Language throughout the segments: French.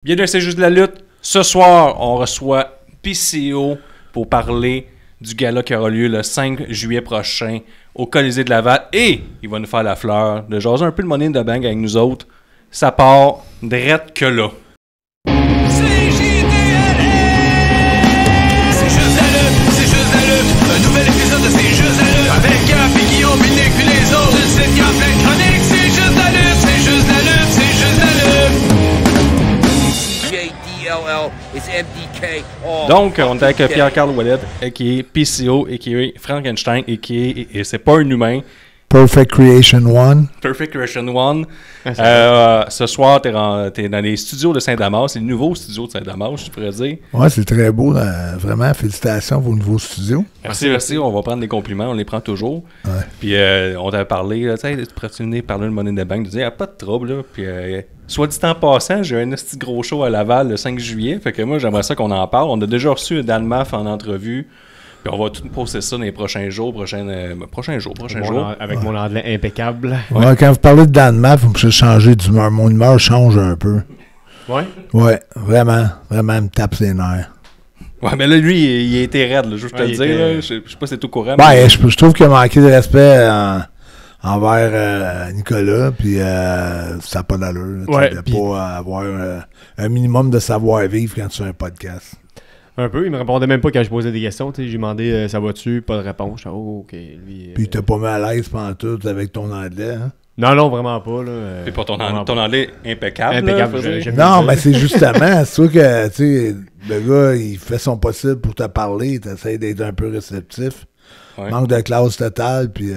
Bienvenue à C'est juste de la lutte. Ce soir, on reçoit PCO pour parler du gala qui aura lieu le 5 juillet prochain au Colisée de Laval. Et il va nous faire la fleur de jaser un peu de Money in the Bank avec nous autres. Ça part drette que là. Un nouvel épisode de C'est juste la lutte avec Gap et Guillaume, Binic puis les autres. Une sitcom plein de chroniques. C'est juste la lutte, c'est juste la lutte, c'est juste la lutte. CJDLL is MDK. Donc, on est avec Pierre-Carl Ouellet, a.k.a. PCO, a.k.a. Frankenstein, a.k.a. et c'est pas un humain. Perfect Creation One. Perfect Creation One. Ce soir, t'es dans les studios de Saint-Damas. C'est le nouveau studio de Saint-Damas, je pourrais dire. Ouais, c'est très beau. Vraiment, félicitations pour le nouveau studio. Merci. On va prendre des compliments. On les prend toujours. Ouais. Puis, on t'avait parlé, tu sais, tu pourrais venir parler de Money in the Bank. Tu disais, pas de trouble, là. Puis, soit dit en passant, j'ai un petit gros show à Laval le 5 juillet. Fait que moi, j'aimerais ça qu'on en parle. On a déjà reçu Dan Maff en entrevue. Puis on va tout poster ça dans les prochains jours. Avec mon anglais impeccable. Ouais, quand vous parlez de Dan Maff, vous me changez d'humeur. Mon humeur change un peu. Ouais? Ouais, vraiment, il me tape ses nerfs. Ouais, mais là, lui, il a été raide, là, je veux te le dire. Là. Je sais pas si c'est tout courant. Ben, je trouve qu'il a manqué de respect envers Nicolas, puis ça n'a pas d'allure. Ouais, de pas avoir un minimum de savoir-vivre quand tu fais un podcast. Un peu, il me répondait même pas quand je posais des questions. J'ai demandé ça va-tu, pas de réponse. Oh, ok. Lui, puis t'es pas mis à l'aise pendant tout avec ton anglais, hein? Non, vraiment pas. Là, puis pour ton anglais impeccable. Impeccable. Non, mais c'est justement, c'est sûr que tu sais, le gars, il fait son possible pour te parler, t'essayes d'être un peu réceptif. Ouais. Manque de classe totale, puis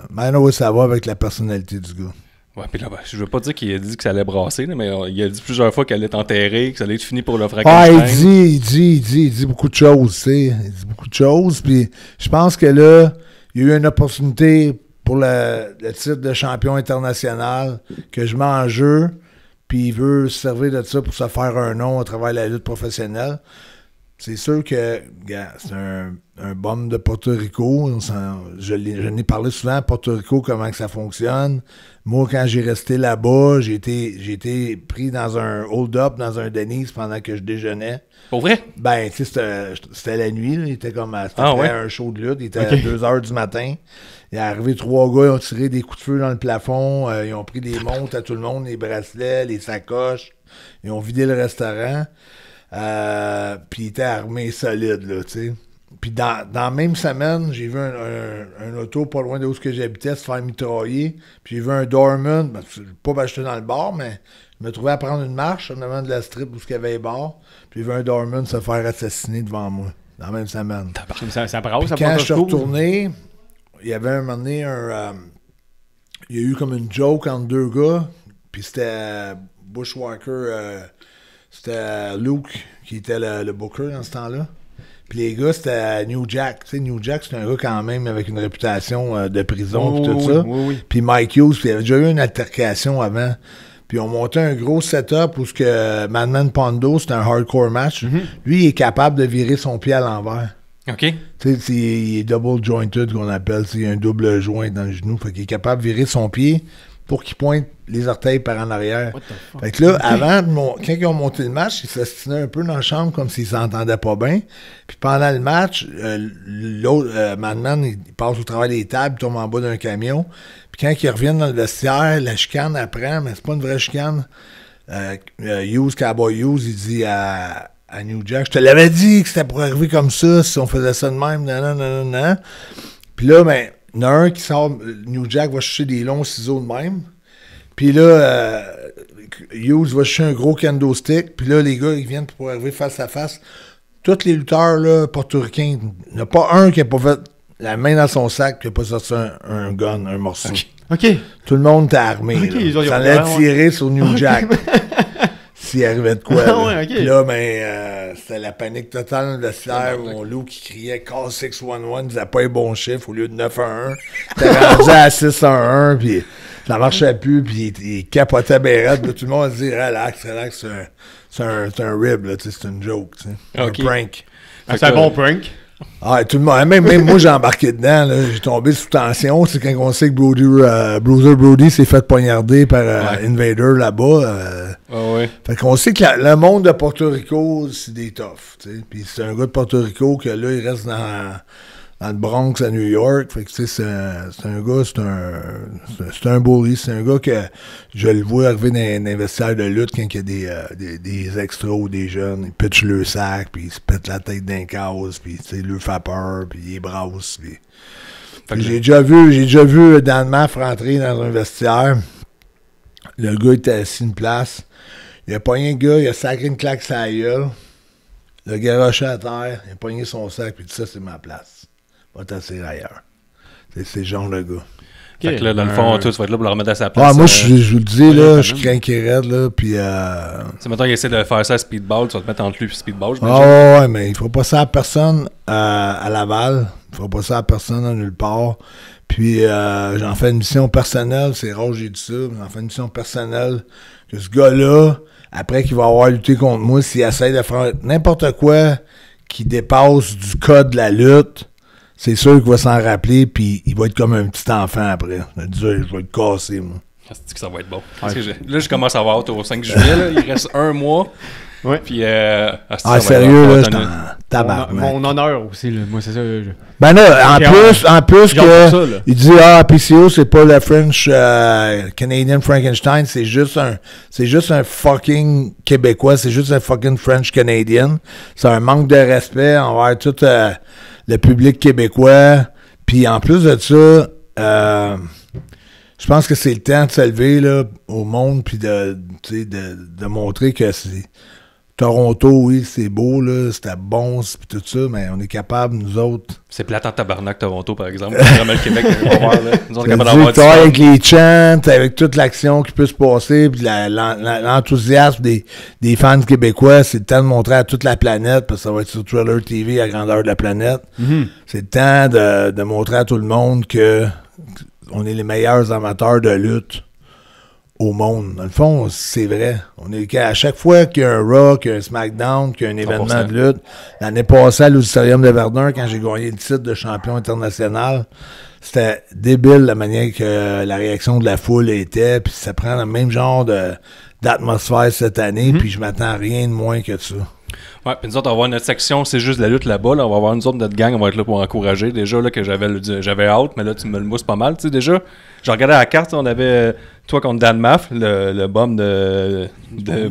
maintenant, ça va avec la personnalité du gars. Ouais, puis là, je veux pas dire qu'il a dit que ça allait brasser, là, mais il a dit plusieurs fois qu'elle allait t'enterrer, que ça allait être fini pour le Frankenstein. Ah, il dit beaucoup de choses, tu sais. Il dit beaucoup de choses, puis je pense que là, il y a eu une opportunité pour le titre de champion international que je mets en jeu, puis il veut se servir de ça pour se faire un nom à travers la lutte professionnelle. C'est sûr que c'est un bum de Porto Rico. Je n'ai parlé souvent à Porto Rico, comment que ça fonctionne. Moi, quand j'ai resté là-bas, j'ai été pris dans un hold-up, dans un Denny's pendant que je déjeunais. Pour vrai? Ben, tu sais, c'était la nuit. Là. Il était comme un show de lutte. Il était à 2h du matin. Il est arrivé 3 gars, ils ont tiré des coups de feu dans le plafond. Ils ont pris des montres à tout le monde, les bracelets, les sacoches. Ils ont vidé le restaurant. Puis il était armé solide, là, tu sais. Puis dans la même semaine, j'ai vu un auto pas loin de où j'habitais se faire mitrailler. Puis j'ai vu un doorman, je ne pas acheté dans le bar, mais je me trouvais à prendre une marche en avant de la strip où il y avait les bars. Puis j'ai vu un doorman se faire assassiner devant moi, dans la même semaine. Ça brasse, ça quand je suis retourné, il y avait un moment donné, il y a eu comme une joke entre deux gars, puis c'était Bushwhacker... C'était Luke qui était le booker dans ce temps-là. Puis les gars, c'était New Jack. Tu sais, New Jack, c'est un gars quand même avec une réputation de prison et tout ça. Oui. Puis Mike Hughes, puis il y avait déjà eu une altercation avant. Puis on montait un gros setup où Madman Pondo, c'était un hardcore match. Mm-hmm. Lui, il est capable de virer son pied à l'envers. OK. Tu sais, il est double jointed, qu'on appelle. Il y a un double joint dans le genou. Fait qu'il est capable de virer son pied pour qu'il pointe les orteils par en arrière. Fait que là, quand ils ont monté le match, ils s'ostinaient un peu dans la chambre comme s'ils s'entendaient pas bien. Puis pendant le match, l'autre, Madman, il passe au travers des tables, il tombe en bas d'un camion. Puis quand ils reviennent dans le vestiaire, la chicane apprend, mais c'est pas une vraie chicane. Cowboy Hughes, il dit à New Jack, je te l'avais dit que c'était pour arriver comme ça, si on faisait ça de même, non. Puis là, ben, il y en a un qui sort, New Jack va chercher des longs ciseaux de même. Puis là, Hughes va chercher un gros kendo stick. Puis là, les gars, ils viennent pour arriver face à face. Tous les lutteurs là, portoricains, il n'y en a pas un qui n'a pas fait la main dans son sac et qui n'a pas sorti un gun, un morceau. OK. Tout le monde était armé. Ça allait tirer sur New Jack. S'il arrivait de quoi. Là. Puis là, c'était la panique totale dans le vestiaire. Mon loup qui criait Call 611, il disait pas les bons chiffres au lieu de 911. T'es rendu à 611, puis ça marchait plus, puis il capotait bien raide. Tout le monde dit relax, c'est un rib, là, c'est une joke. Un prank. C'est un bon prank. Ah, tout le monde, même moi, j'ai embarqué dedans. Là, j'ai tombé sous tension. C'est quand on sait que Bruiser Brody s'est fait poignarder par Invader là-bas. Fait qu'on sait que le monde de Porto Rico, c'est des toughs. Puis c'est un gars de Porto Rico que là, il reste dans le Bronx à New York. Fait que c'est un gars, c'est un bully. C'est un gars que je le vois arriver dans les vestiaires de lutte quand il y a des extras ou des jeunes. Il pitch le sac, puis il se pète la tête d'un cause, puis il lui fait peur, puis il brasse. Puis j'ai déjà vu Dan Maff rentrer dans un vestiaire. Le gars était assis une place. Il a pogné un gars, il a sacré une claque sur la gueule. Le gars rushé à terre, il a pogné son sac, puis tout ça, c'est ma place. Va t'asseoir ailleurs. C'est ce genre de gars. Fait que là, dans le fond, toi, tu vas être là pour le remettre à sa place. Ah, moi, je vous le dis, là, je crains qu'il raide, là, puis... C'est maintenant qu'il essaie de faire ça à speedball, tu vas te mettre entre lui et speedball, j'imagine. Ah, ouais, mais il ne faut pas ça à personne à Laval. Il ne faut pas ça à personne à nulle part. Puis, j'en fais une mission personnelle. C'est rare, j'ai dit ça. J'en fais une mission personnelle que ce gars-là, après qu'il va avoir lutté contre moi, s'il essaie de faire n'importe quoi qui dépasse du code de la lutte, c'est sûr qu'il va s'en rappeler, puis il va être comme un petit enfant après. Je vais le casser, moi. C'est que ça va être bon. Là, je commence à avoir hâte au 5 juillet. Là, il reste un mois. Ouais. Puis, sérieux, là, je tabarnak. Mon honneur aussi, là. Moi, c'est ça. Ben là, en plus que ça, il dit PCO, c'est pas le French Canadian Frankenstein, c'est juste un fucking Québécois, c'est juste un fucking French Canadian. C'est un manque de respect envers tout le public québécois. Puis en plus de ça, je pense que c'est le temps de se lever là, au monde puis de montrer que c'est Toronto, oui, c'est beau, là, c'était bon, puis tout ça, mais on est capable, nous autres. C'est plate en tabarnak, Toronto, par exemple. C'est vraiment le Québec qu'on va voir, là. Nous autres, capables d'avoir du temps. Avec les chants, avec toute l'action qui peut se passer, puis l'enthousiasme des fans québécois, c'est le temps de montrer à toute la planète, parce que ça va être sur Thriller TV à grandeur de la planète. Mm-hmm. C'est le temps de montrer à tout le monde que on est les meilleurs amateurs de lutte au monde. Dans le fond, c'est vrai. On est à chaque fois qu'il y a un Raw, qu'il y a un SmackDown, qu'il y a un événement 100%. De lutte. L'année passée, à l'Auditorium de Verdun, quand j'ai gagné le titre de champion international, c'était débile la manière que la réaction de la foule était. Puis ça prend le même genre d'atmosphère cette année. Puis je m'attends à rien de moins que ça. Ouais, puis nous autres, on va avoir notre section, c'est juste la lutte là-bas. Là. On va avoir une autre notre gang, on va être là pour encourager. Déjà, là, que j'avais hâte, mais là, tu me le mousses pas mal. Tu sais, déjà, j'ai regardé la carte, on avait toi contre Dan Maff, le bum de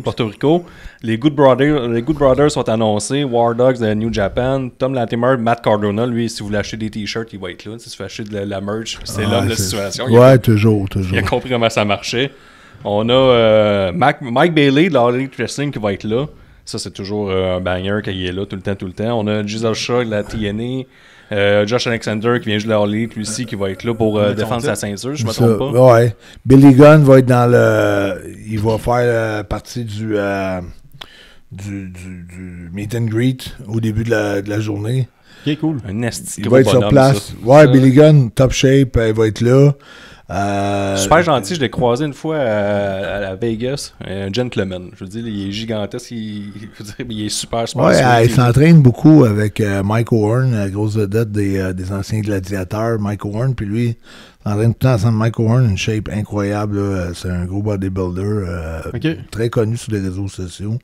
Porto Rico. Les Good Brothers sont annoncés. War Dogs de New Japan. Tom Latimer, Matt Cardona, lui, si vous voulez acheter des t-shirts, il va être là. Si tu veux acheter de la merch, c'est l'homme de la situation. Toujours. Il a compris comment ça marchait. On a Mike Bailey de la All Elite Wrestling qui va être là. Ça, c'est toujours un banger quand il est là tout le temps. On a Giselle Shaw de la TNA. Josh Alexander qui vient jouer de la All Elite, lui aussi, qui va être là pour défendre sa ceinture, je me trompe pas. Ouais. Billy Gunn va être dans le... Il va faire partie du meet and greet au début de la journée. Ok, cool. Un esti il va être sur place. Ça. Ouais, Billy Gunn, top shape, il va être là. Super gentil, je l'ai croisé une fois à Vegas, un gentleman. Je veux dire, il est gigantesque, il est super ouais, il s'entraîne beaucoup avec Mike Owen, la grosse vedette des anciens gladiateurs, Mike Owen, puis lui, il s'entraîne tout le temps ensemble. Mike Owen, une shape incroyable, là, c'est un gros bodybuilder, très connu sur les réseaux sociaux,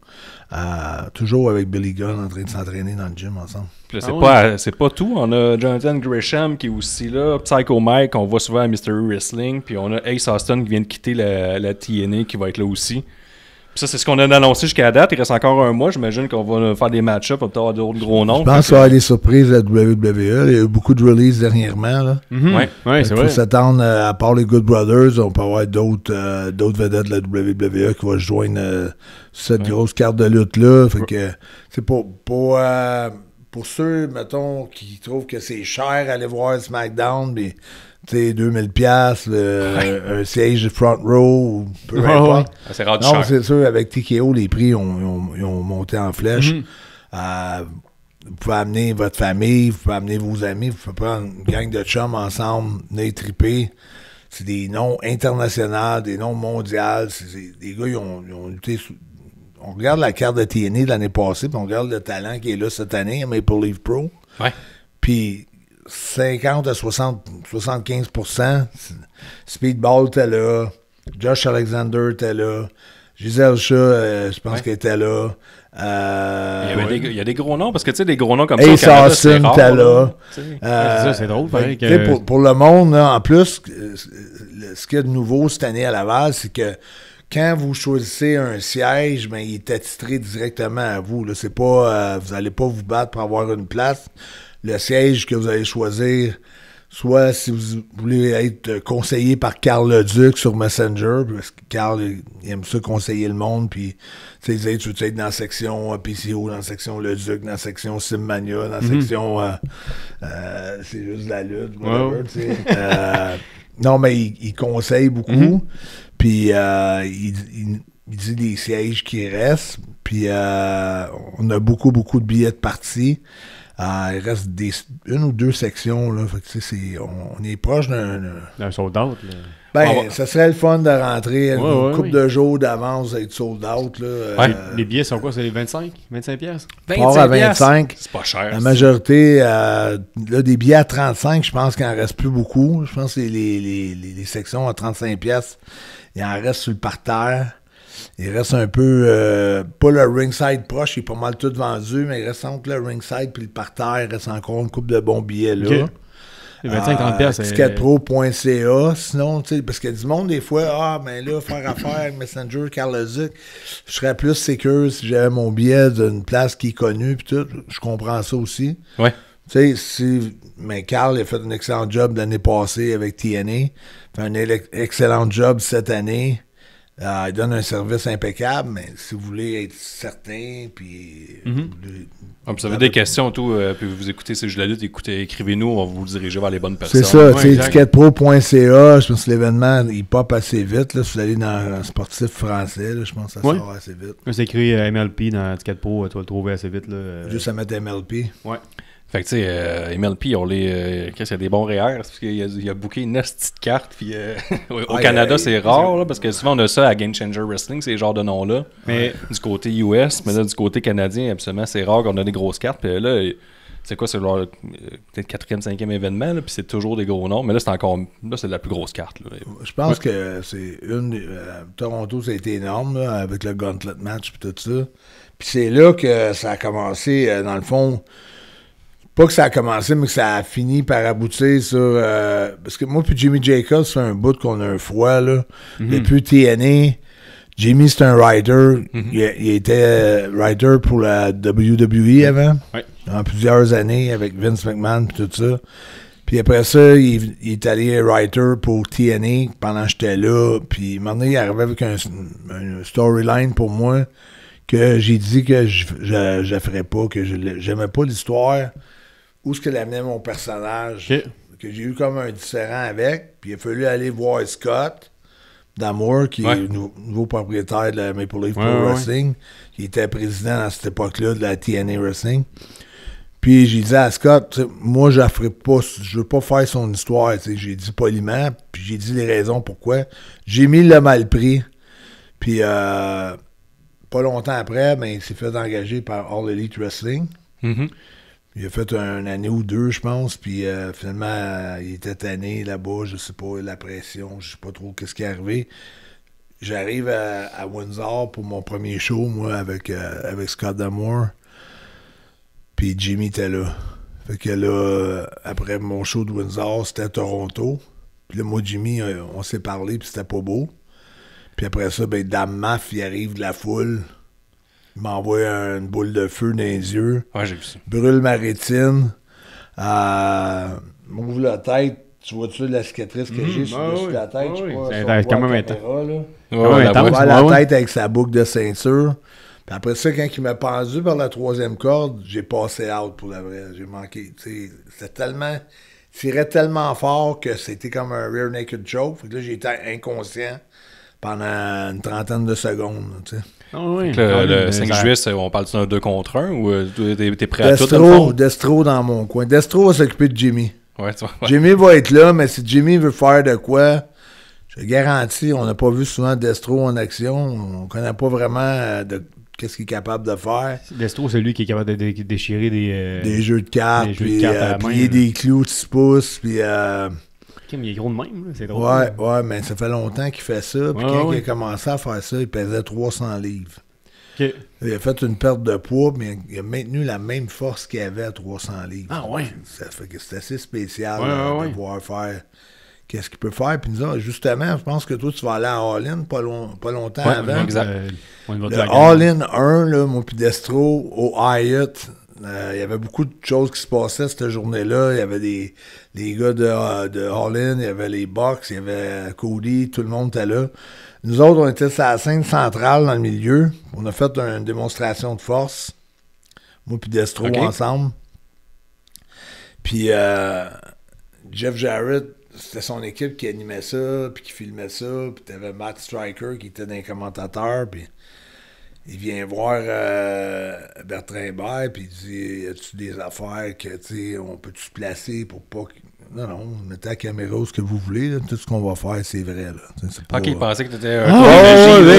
toujours avec Billy Gunn en train de s'entraîner dans le gym ensemble. Là, c'est pas tout. On a Jonathan Gresham qui est aussi là. Psycho Mike, on voit souvent à Mystery Wrestling. Puis on a Ace Austin qui vient de quitter la TNA qui va être là aussi. Puis ça, c'est ce qu'on a annoncé jusqu'à la date. Il reste encore un mois. J'imagine qu'on va faire des match-ups. On va peut-être avoir d'autres gros noms. Je pense qu'il va y avoir des surprises à la WWE. Il y a eu beaucoup de releases dernièrement. Là. Mm-hmm. Ouais, c'est vrai. Il faut s'attendre, à part les Good Brothers, on peut avoir d'autres vedettes de la WWE qui vont se joindre cette grosse carte de lutte-là. Fait que c'est pour ceux, mettons, qui trouvent que c'est cher aller voir SmackDown, mais tu sais, 2000$, un siège de front row, peu importe. C'est rendu non, cher. c'est sûr, avec TKO, les prix ont monté en flèche. Vous pouvez amener votre famille, vous pouvez amener vos amis, vous pouvez prendre une gang de chums ensemble, venir triper. C'est des noms internationaux, des noms mondiaux. Des gars, ils ont lutté on regarde la carte de TNA de l'année passée, puis on regarde le talent qui est là cette année à Maple Leaf Pro. Ouais. Puis 50 à 75%, Speedball était là, Josh Alexander était là, Gisèle Chat, je pense qu'elle était là. Il y a des gros noms, parce que tu sais, des gros noms comme Ace ça, au Canada, c'est Austin rare. était là. C'est drôle, pareil. Pour le monde, là, en plus, ce qu'il y a de nouveau cette année à Laval, c'est que quand vous choisissez un siège, ben, il est attitré directement à vous. Là. C'est pas, vous n'allez pas vous battre pour avoir une place. Le siège que vous allez choisir, soit si vous voulez être conseillé par Carl Leduc sur Messenger, parce que Carl il aime ça conseiller le monde, puis tu sais, tu veux être dans la section PCO, dans la section Leduc, dans la section Simmania, dans la section c'est juste de la lutte, whatever, tu sais. Non, mais il conseille beaucoup, puis il dit des sièges qui restent, puis on a beaucoup de billets de partie. Il reste une ou deux sections, là. Fait que, on est proche d'un sold-out, là. Ben, ça serait le fun de rentrer une couple de jours d'avance d'être sold out, là. Les billets sont quoi? C'est les 25 piastres? Part à 25. C'est pas cher. La majorité, là, des billets à 35, je pense qu'il en reste plus beaucoup. Je pense que les sections à 35 piastres, il en reste sur le parterre. Il reste un peu, pas le ringside proche, il est pas mal tout vendu, mais il reste entre le ringside et le parterre, il reste encore une couple de bons billets là. Okay. 25-30 piastres. Ticketpro.ca, sinon, tu sais, parce qu'il y a du monde des fois, ben là, faire affaire avec Messenger, Carl Leduc, je serais plus sécure si j'avais mon billet d'une place qui est connue, puis tout, je comprends ça aussi. Ouais. Tu sais, mais Carl a fait un excellent job l'année passée avec TNA, fait un excellent job cette année. Il donne un service impeccable, mais si vous voulez être certain, puis... Si vous avez des questions, tout, puis vous écoutez C'est juste la lutte, écrivez-nous, on va vous diriger vers les bonnes personnes. C'est ça, tu sais, ticketpro.ca, je pense que l'événement, il pop assez vite, là, si vous allez dans un sportif français, là, je pense que ça sort assez vite. C'est écrit MLP dans Ticketpro, tu vas le trouver assez vite, là. Juste à mettre MLP. Ouais. Fait que tu sais, MLP, il y a des bons REER, parce qu'il a booké une petite carte, puis au Canada, c'est rare, là, parce que souvent on a ça à Game Changer Wrestling, ces genres de noms-là, mais du côté US, mais là, du côté canadien, absolument, c'est rare qu'on a des grosses cartes, puis là, c'est quoi, c'est leur peut-être 4e, 5e événement, là, puis c'est toujours des gros noms, mais là, c'est la plus grosse carte. Là. Je pense que c'est Toronto, ça a été énorme, là, avec le Gauntlet Match, puis tout ça, puis c'est là que ça a commencé, dans le fond... Pas que ça a commencé, mais que ça a fini par aboutir sur... parce que moi puis Jimmy Jacobs, c'est un bout qu'on a un froid, là. Depuis TNA, Jimmy, c'est un writer. Il était writer pour la WWE avant. Ouais. En plusieurs années, avec Vince McMahon et tout ça. Puis après ça, il est allé writer pour TNA pendant que j'étais là. Puis un moment donné, il arrivait avec un storyline pour moi que j'ai dit que je ferais pas, que j'aimais pas l'histoire. Où est-ce que l'amenait mon personnage, que j'ai eu comme un différent avec, puis il a fallu aller voir Scott D'Amour, qui est le nouveau propriétaire de la Maple Leaf Pro Wrestling, qui était président à cette époque-là de la TNA Wrestling. Puis j'ai dit à Scott, moi je veux pas faire son histoire, j'ai dit poliment, puis j'ai dit les raisons pourquoi. J'ai mis le mal pris, puis pas longtemps après, ben, il s'est fait engager par All Elite Wrestling. Il a fait une année ou deux, je pense, puis finalement, il était tanné là-bas, je sais pas, la pression, je sais pas trop qu'est-ce qui est arrivé. J'arrive à Windsor pour mon premier show, moi, avec Scott D'Amour, puis Jimmy était là. Fait que là, après mon show de Windsor, c'était à Toronto. Puis là, moi, Jimmy, on s'est parlé, puis c'était pas beau. Puis après ça, ben, Dame Maf, il arrive de la foule. Il m'envoie une boule de feu dans les yeux. Ouais, j'ai vu ça. Brûle ma rétine. M'ouvre la tête. Tu vois-tu la cicatrice que j'ai sur la tête? C'est quand même intense. La tête avec sa boucle de ceinture. Puis après ça, quand il m'a pendu par la 3e corde, j'ai passé out pour la vraie. J'ai manqué. C'était tellement... tirait tellement fort que c'était comme un rear naked choke. Fait que là, j'étais inconscient pendant une trentaine de secondes. Le 5 juillet, on parle d'un 2 contre 1 ou t'es prêt à tout? Destro dans mon coin. Destro va s'occuper de Jimmy. Ouais. Jimmy va être là, mais si Jimmy veut faire de quoi, je garantis, on n'a pas vu souvent Destro en action. On connaît pas vraiment de qu'est-ce qu'il est capable de faire. Destro, c'est lui qui est capable de déchirer des jeux de cartes, puis plier des clous de 6 pouces, puis... Il est gros de même, là. C'est drôle. Ouais, mais ça fait longtemps qu'il fait ça. Puis quand il a commencé à faire ça, il pesait 300 livres. Okay. Il a fait une perte de poids, mais il a maintenu la même force qu'il avait à 300 livres. Ah ouais? Ça fait que c'est assez spécial de pouvoir faire qu'est-ce qu'il peut faire. Puis nous, justement, je pense que toi, tu vas aller à All-In pas longtemps avant. Exact. Le All-In 1, là, mon puis Destro, au Hyatt, il y avait beaucoup de choses qui se passaient cette journée-là. Il y avait les gars de All-In, il y avait les Bucks, il y avait Cody, tout le monde était là. Nous autres, on était sur la scène centrale dans le milieu. On a fait une démonstration de force. Moi puis Destro ensemble. Puis Jeff Jarrett, c'était son équipe qui animait ça, puis qui filmait ça. Puis t'avais Matt Striker qui était un commentateur, puis... Il vient voir Bertrand Hébert, puis il dit « Y a-tu des affaires que, tu sais, on peut-tu se placer pour pas que... » Non, mettez la caméra où ce que vous voulez, là. Tout ce qu'on va faire, c'est vrai, là. Pas... Ok, il pensait que t'étais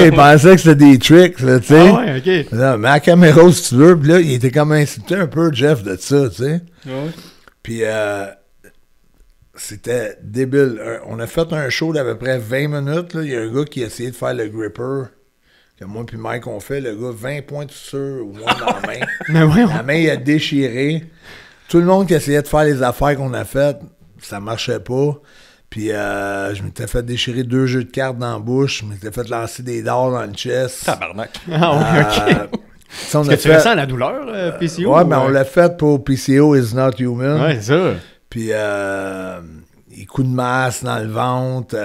il pensait que c'était des tricks, là, tu sais. Ah ouais, ok. Non, mets la caméra où tu veux, puis là, il était comme insulté un peu, Jeff, de ça, tu sais. Ouais. Puis, c'était débile. On a fait un show d'à peu près 20 minutes, là. Il y a un gars qui a essayé de faire le gripper. Que moi puis Mike on fait, le gars 20 points de suture au moins dans la main. Mais ouais, la main il a déchiré. Tout le monde qui essayait de faire les affaires qu'on a faites, ça marchait pas. Puis je m'étais fait déchirer 2 jeux de cartes dans la bouche, je m'étais fait lancer des dards dans le chest. Tabarnak. Ah ouais, ok. Est-ce que tu ressens la douleur, PCO? Ouais, mais on l'a fait pour PCO is not human. Ouais, c'est ça. Puis les coups de masse dans le ventre.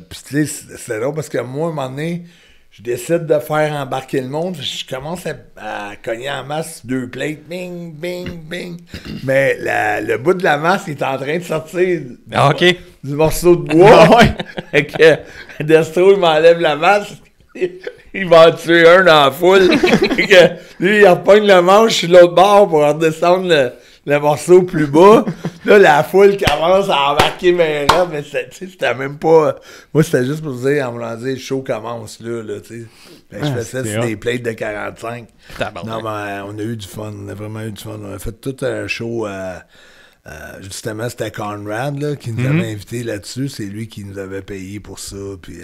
Puis tu sais, c'est drôle parce que moi, à un moment donné, je décide de faire embarquer le monde. Je commence à cogner en masse 2 plates. Bing, bing, bing. Mais le bout de la masse est en train de sortir du morceau de bois. Ah ouais. Fait que Destro, il m'enlève la masse. Il va en tuer un dans la foule. Fait que lui, il repogne le manche sur l'autre bord pour redescendre le morceau plus bas. Là, la foule commence à embarquer mes rêves, mais c'était même pas... Moi, c'était juste pour dire, en voulant dire, le show commence là, tu sais. Je fais ça sur des plates de 45. Non, mais on a eu du fun, on a vraiment eu du fun. On a fait tout un show... justement, c'était Conrad là, qui nous avait invités là-dessus. C'est lui qui nous avait payé pour ça, puis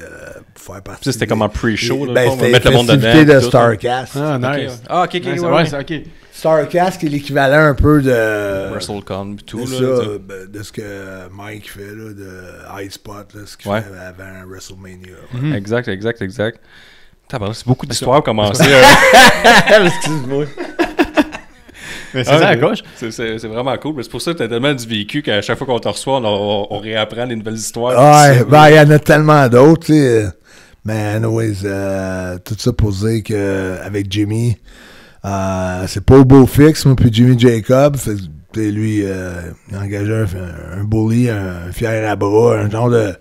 pour faire partie. C'était comme un pre-show, là, c'était mettre le monde dedans. C'était de Starcast. Ah, nice. Ah, ok, nice, ouais. Starcast qui est l'équivalent un peu de... WrestleCon, tout, de là. Ça, de ce que Mike fait, là, de iSpot, là, ce qu'il fait avant WrestleMania. Exact. C'est beaucoup d'histoires commencées. Excuse-moi. Mais c'est ça à gauche. C'est vraiment cool. C'est pour ça que tu as tellement du vécu qu'à chaque fois qu'on te reçoit, on réapprend les nouvelles histoires. Ouais, il y en a tellement d'autres, tu sais. Mais anyways, tout ça pour dire qu'avec Jimmy, c'est pas au beau fixe, moi puis Jimmy Jacob. Lui, il a engagé un bully, un fier à bras, un genre de...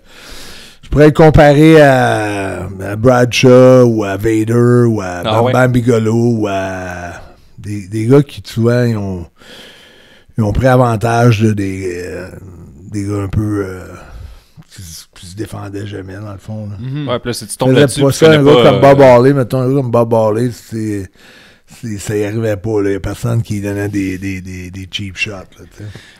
Je pourrais le comparer à Bradshaw ou à Vader ou à Bam Bigelow ou à des gars qui souvent ils ont pris avantage des gars un peu qui se défendaient jamais dans le fond. Là. Ouais, puis là, si tu tombes là-dessus, pas ça, un gars comme Bob Harley, mettons un gars comme Bob Harley, ça y arrivait pas. Il y a personne qui donnait des cheap shots. Là,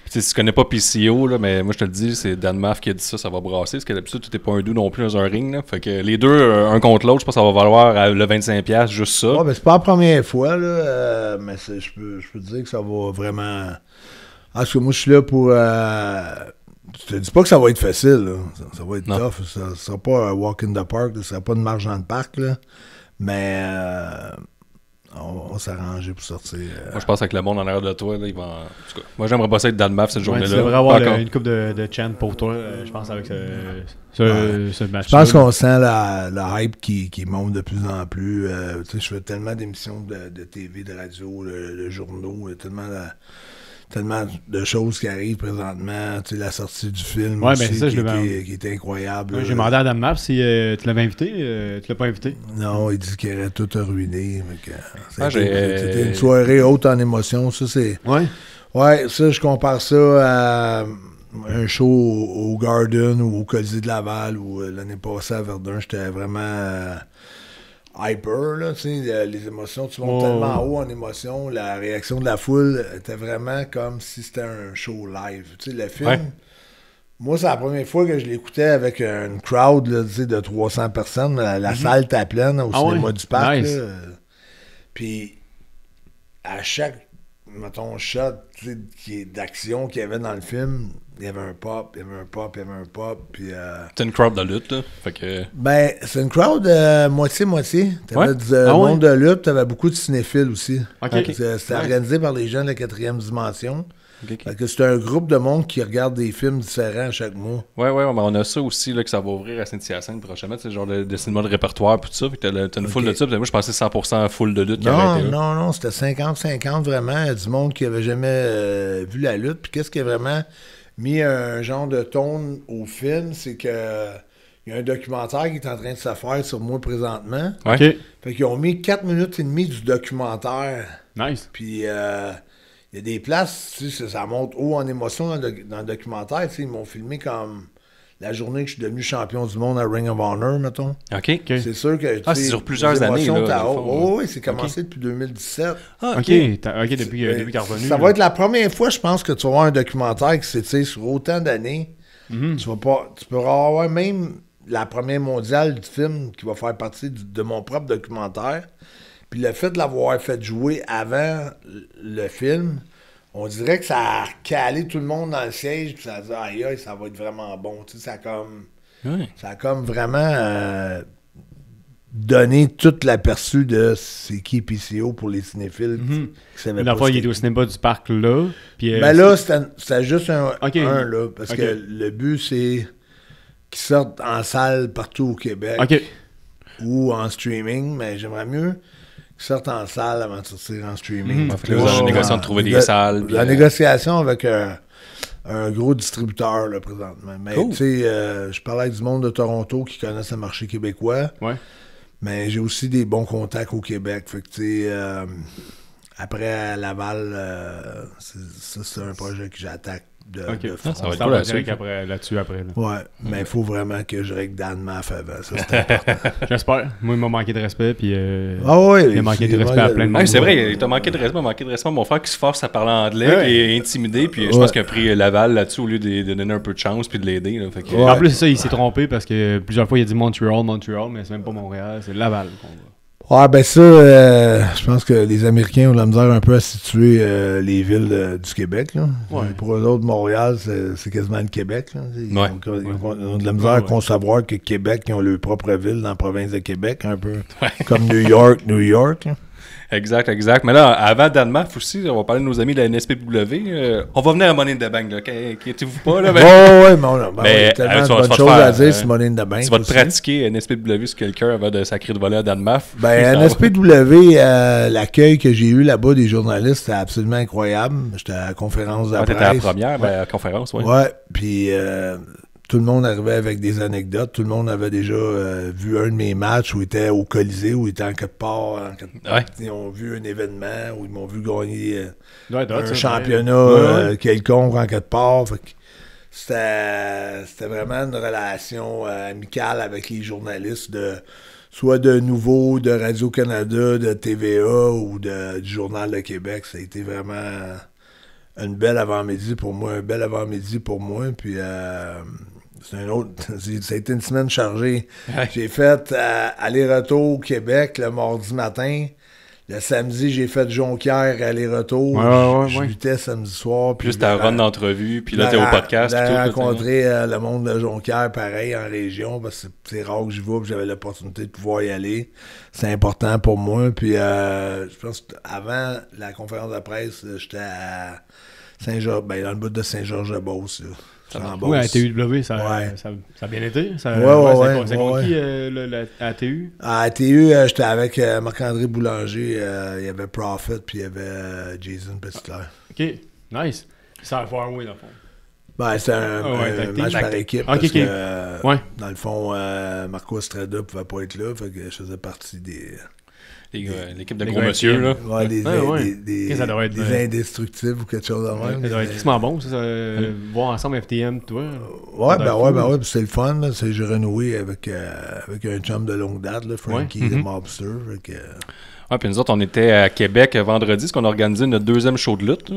si tu connais pas PCO, là, mais moi je te le dis, c'est Dan Maff qui a dit ça va brasser, parce que d'habitude tu n'es pas un doux non plus dans un ring. Là. Fait que les deux, un contre l'autre, je pense que ça va valoir le 25$, juste ça. Ouais, mais c'est pas la première fois, là, mais je peux te dire que ça va vraiment. Parce que moi je suis là pour. Je te dis pas que ça va être facile, là. Ça va être tough. Ça sera pas un walk in the park, ça sera pas une marche dans le parc, là. Mais on va s'arranger pour sortir. Moi, je pense que le monde en arrière de toi, là, il va. En tout cas, moi, j'aimerais pas ça être dans le map cette journée-là. Tu devrais avoir une coupe de chant pour toi, je pense, avec ce match. Je pense qu'on sent la hype qui monte de plus en plus. Je fais tellement d'émissions de TV, de radio, de journaux, tellement de choses qui arrivent présentement. Tu sais, la sortie du film ouais, aussi, ça, qui était incroyable. Ouais, j'ai demandé à Adam Mapp si tu l'avais invité. Tu l'as pas invité? Non, il dit qu'il aurait tout ruiné. C'était une soirée haute en émotion. Ça, c'est... Ouais, ça, je compare ça à un show au Garden ou au Colisée de Laval ou l'année passée à Verdun. J'étais vraiment... hyper, là, tu sais, les émotions, tu montes tellement haut en émotion, la réaction de la foule était vraiment comme si c'était un show live. Tu sais, le film, moi, c'est la première fois que je l'écoutais avec une crowd là, tu sais, de 300 personnes. La salle était pleine au cinéma du parc. Nice. Puis, à chaque, mettons, shot d'action qu'il y avait dans le film, il y avait un pop, il y avait un pop, il y avait un pop. Puis, c'est une crowd de lutte, là. Fait que... Ben, c'est une crowd moitié-moitié. T'avais du monde de lutte, t'avais beaucoup de cinéphiles aussi. C'était organisé par les gens de la 4e dimension. Fait que c'est un groupe de monde qui regarde des films différents chaque mois. Ouais, mais on a ça aussi, là, que ça va ouvrir à Saint-Hyacinthe prochainement. C'est genre de cinéma de répertoire, puis tout ça. Puis t'as une foule de ça. Moi, je pensais 100% full de lutte. Non, c'était 50-50 vraiment. Il y a du monde qui avait jamais vu la lutte. Puis qu'est-ce qui a vraiment mis un genre de ton au film, c'est que il y a un documentaire qui est en train de se faire sur moi présentement. Fait qu'ils ont mis 4 minutes et demie du documentaire. Nice. Puis il y a des places, tu sais, ça monte haut en émotion dans le documentaire. Tu sais, ils m'ont filmé comme la journée que je suis devenu champion du monde à Ring of Honor, mettons. C'est sûr que c'est sur plusieurs années. Oui, c'est commencé depuis 2017. Depuis qu'il est revenu. Ça va être la première fois, je pense, que tu vas voir un documentaire qui s'étire sur autant d'années. Tu pourras avoir même la première mondiale du film qui va faire partie de mon propre documentaire. Puis le fait de l'avoir fait jouer avant le film, on dirait que ça a calé tout le monde dans le siège, puis ça a dit aïe, ça va être vraiment bon. Tu sais, ça a comme vraiment donné tout l'aperçu de c'est qui PCO pour les cinéphiles qui savaient pas. La fois, il était au cinéma du parc là. Puis, là, c'était juste un là, parce que le but, c'est qu'ils sortent en salle partout au Québec ou en streaming, mais j'aimerais mieux sortent en salle avant de sortir en streaming. La négociation de trouver des salles. La négociation avec un gros distributeur, là, présentement. Mais, tu sais, je parlais avec du monde de Toronto qui connaissent le marché québécois. Mais j'ai aussi des bons contacts au Québec. Fait que, tu sais, après, à Laval, c'est un projet que j'attaque de front. Ça va être cool là-dessus après. Ouais, mais il faut vraiment que je règle Dan Maff avant. Ça, c'est important. J'espère. Moi, il m'a manqué de respect. Puis, il m'a manqué de respect à plein de monde. C'est vrai, il t'a manqué de respect. Mon frère qui se force à parler anglais, qui est intimidé. Puis je pense qu'il a pris Laval là-dessus au lieu de donner un peu de chance puis de l'aider. Là, En plus, c'est ça, il s'est trompé parce que plusieurs fois, il a dit Montréal, mais c'est même pas Montréal, c'est Laval qu'on va. Ben ça, je pense que les Américains ont de la misère un peu à situer les villes du Québec. Là. Pour eux autres, Montréal, c'est quasiment le Québec. Là. Ils ont de la misère à concevoir que Québec, ils ont leur propre ville dans la province de Québec, un peu comme New York. Là. Exact. Mais là, avant Danemark aussi, on va parler de nos amis de la NSPW. On va venir à Money in the Bank, là. Inquiétez-vous pas, là. Mais tellement de bonnes choses à dire sur Money in the Bank. Tu vas te pratiquer NSPW sur quelqu'un avant de sacrer de voler à Danemark. NSPW, l'accueil que j'ai eu là-bas des journalistes, c'était absolument incroyable. J'étais à la conférence de presse. T'étais à la première, à la conférence, puis tout le monde arrivait avec des anecdotes. Tout le monde avait déjà vu un de mes matchs où il était au Colisée, où il était en quelque part. Ils ont vu un événement, où ils m'ont vu gagner un championnat quelconque en quelque part. Fait que c'était vraiment une relation amicale avec les journalistes, soit de Nouveau, de Radio-Canada, de TVA ou du Journal de Québec. Ça a été vraiment une belle avant-midi pour moi. Puis ça a été une semaine chargée. J'ai fait aller-retour au Québec le mardi matin. Le samedi, j'ai fait Jonquière aller-retour. Je luttais samedi soir. Puis ta run d'entrevue, puis là, t'es au podcast. J'ai rencontré le monde de Jonquière, pareil, en région, parce que c'est rare que j'y vais, puis j'avais l'opportunité de pouvoir y aller. C'est important pour moi. Puis je pense qu'avant la conférence de presse, j'étais à Saint-Georges, dans le bout de Saint-Georges-de-Beauce. Oui, à TUW, ça a bien été. C'est contre qui à TU? À TU, j'étais avec Marc-André Boulanger. Il y avait Prophet, puis il y avait Jason Petitclerc. OK, nice. Ça va faire oui, dans le fond. C'est un match par équipe. Parce que, dans le fond, Marco Estrada ne pouvait pas être là. Fait que je faisais partie L'équipe de gros monsieur, là. Ouais, ça doit être des indestructibles ou quelque chose de même. Ça doit être extrêmement bon, ça. Voir ensemble FTM, toi. Ouais, puis c'est le fun, là. J'ai renoué avec un chum de longue date, là, Frankie, le Mobster. Ouais, puis nous autres, on était à Québec vendredi, parce qu'on a organisé notre deuxième show de lutte.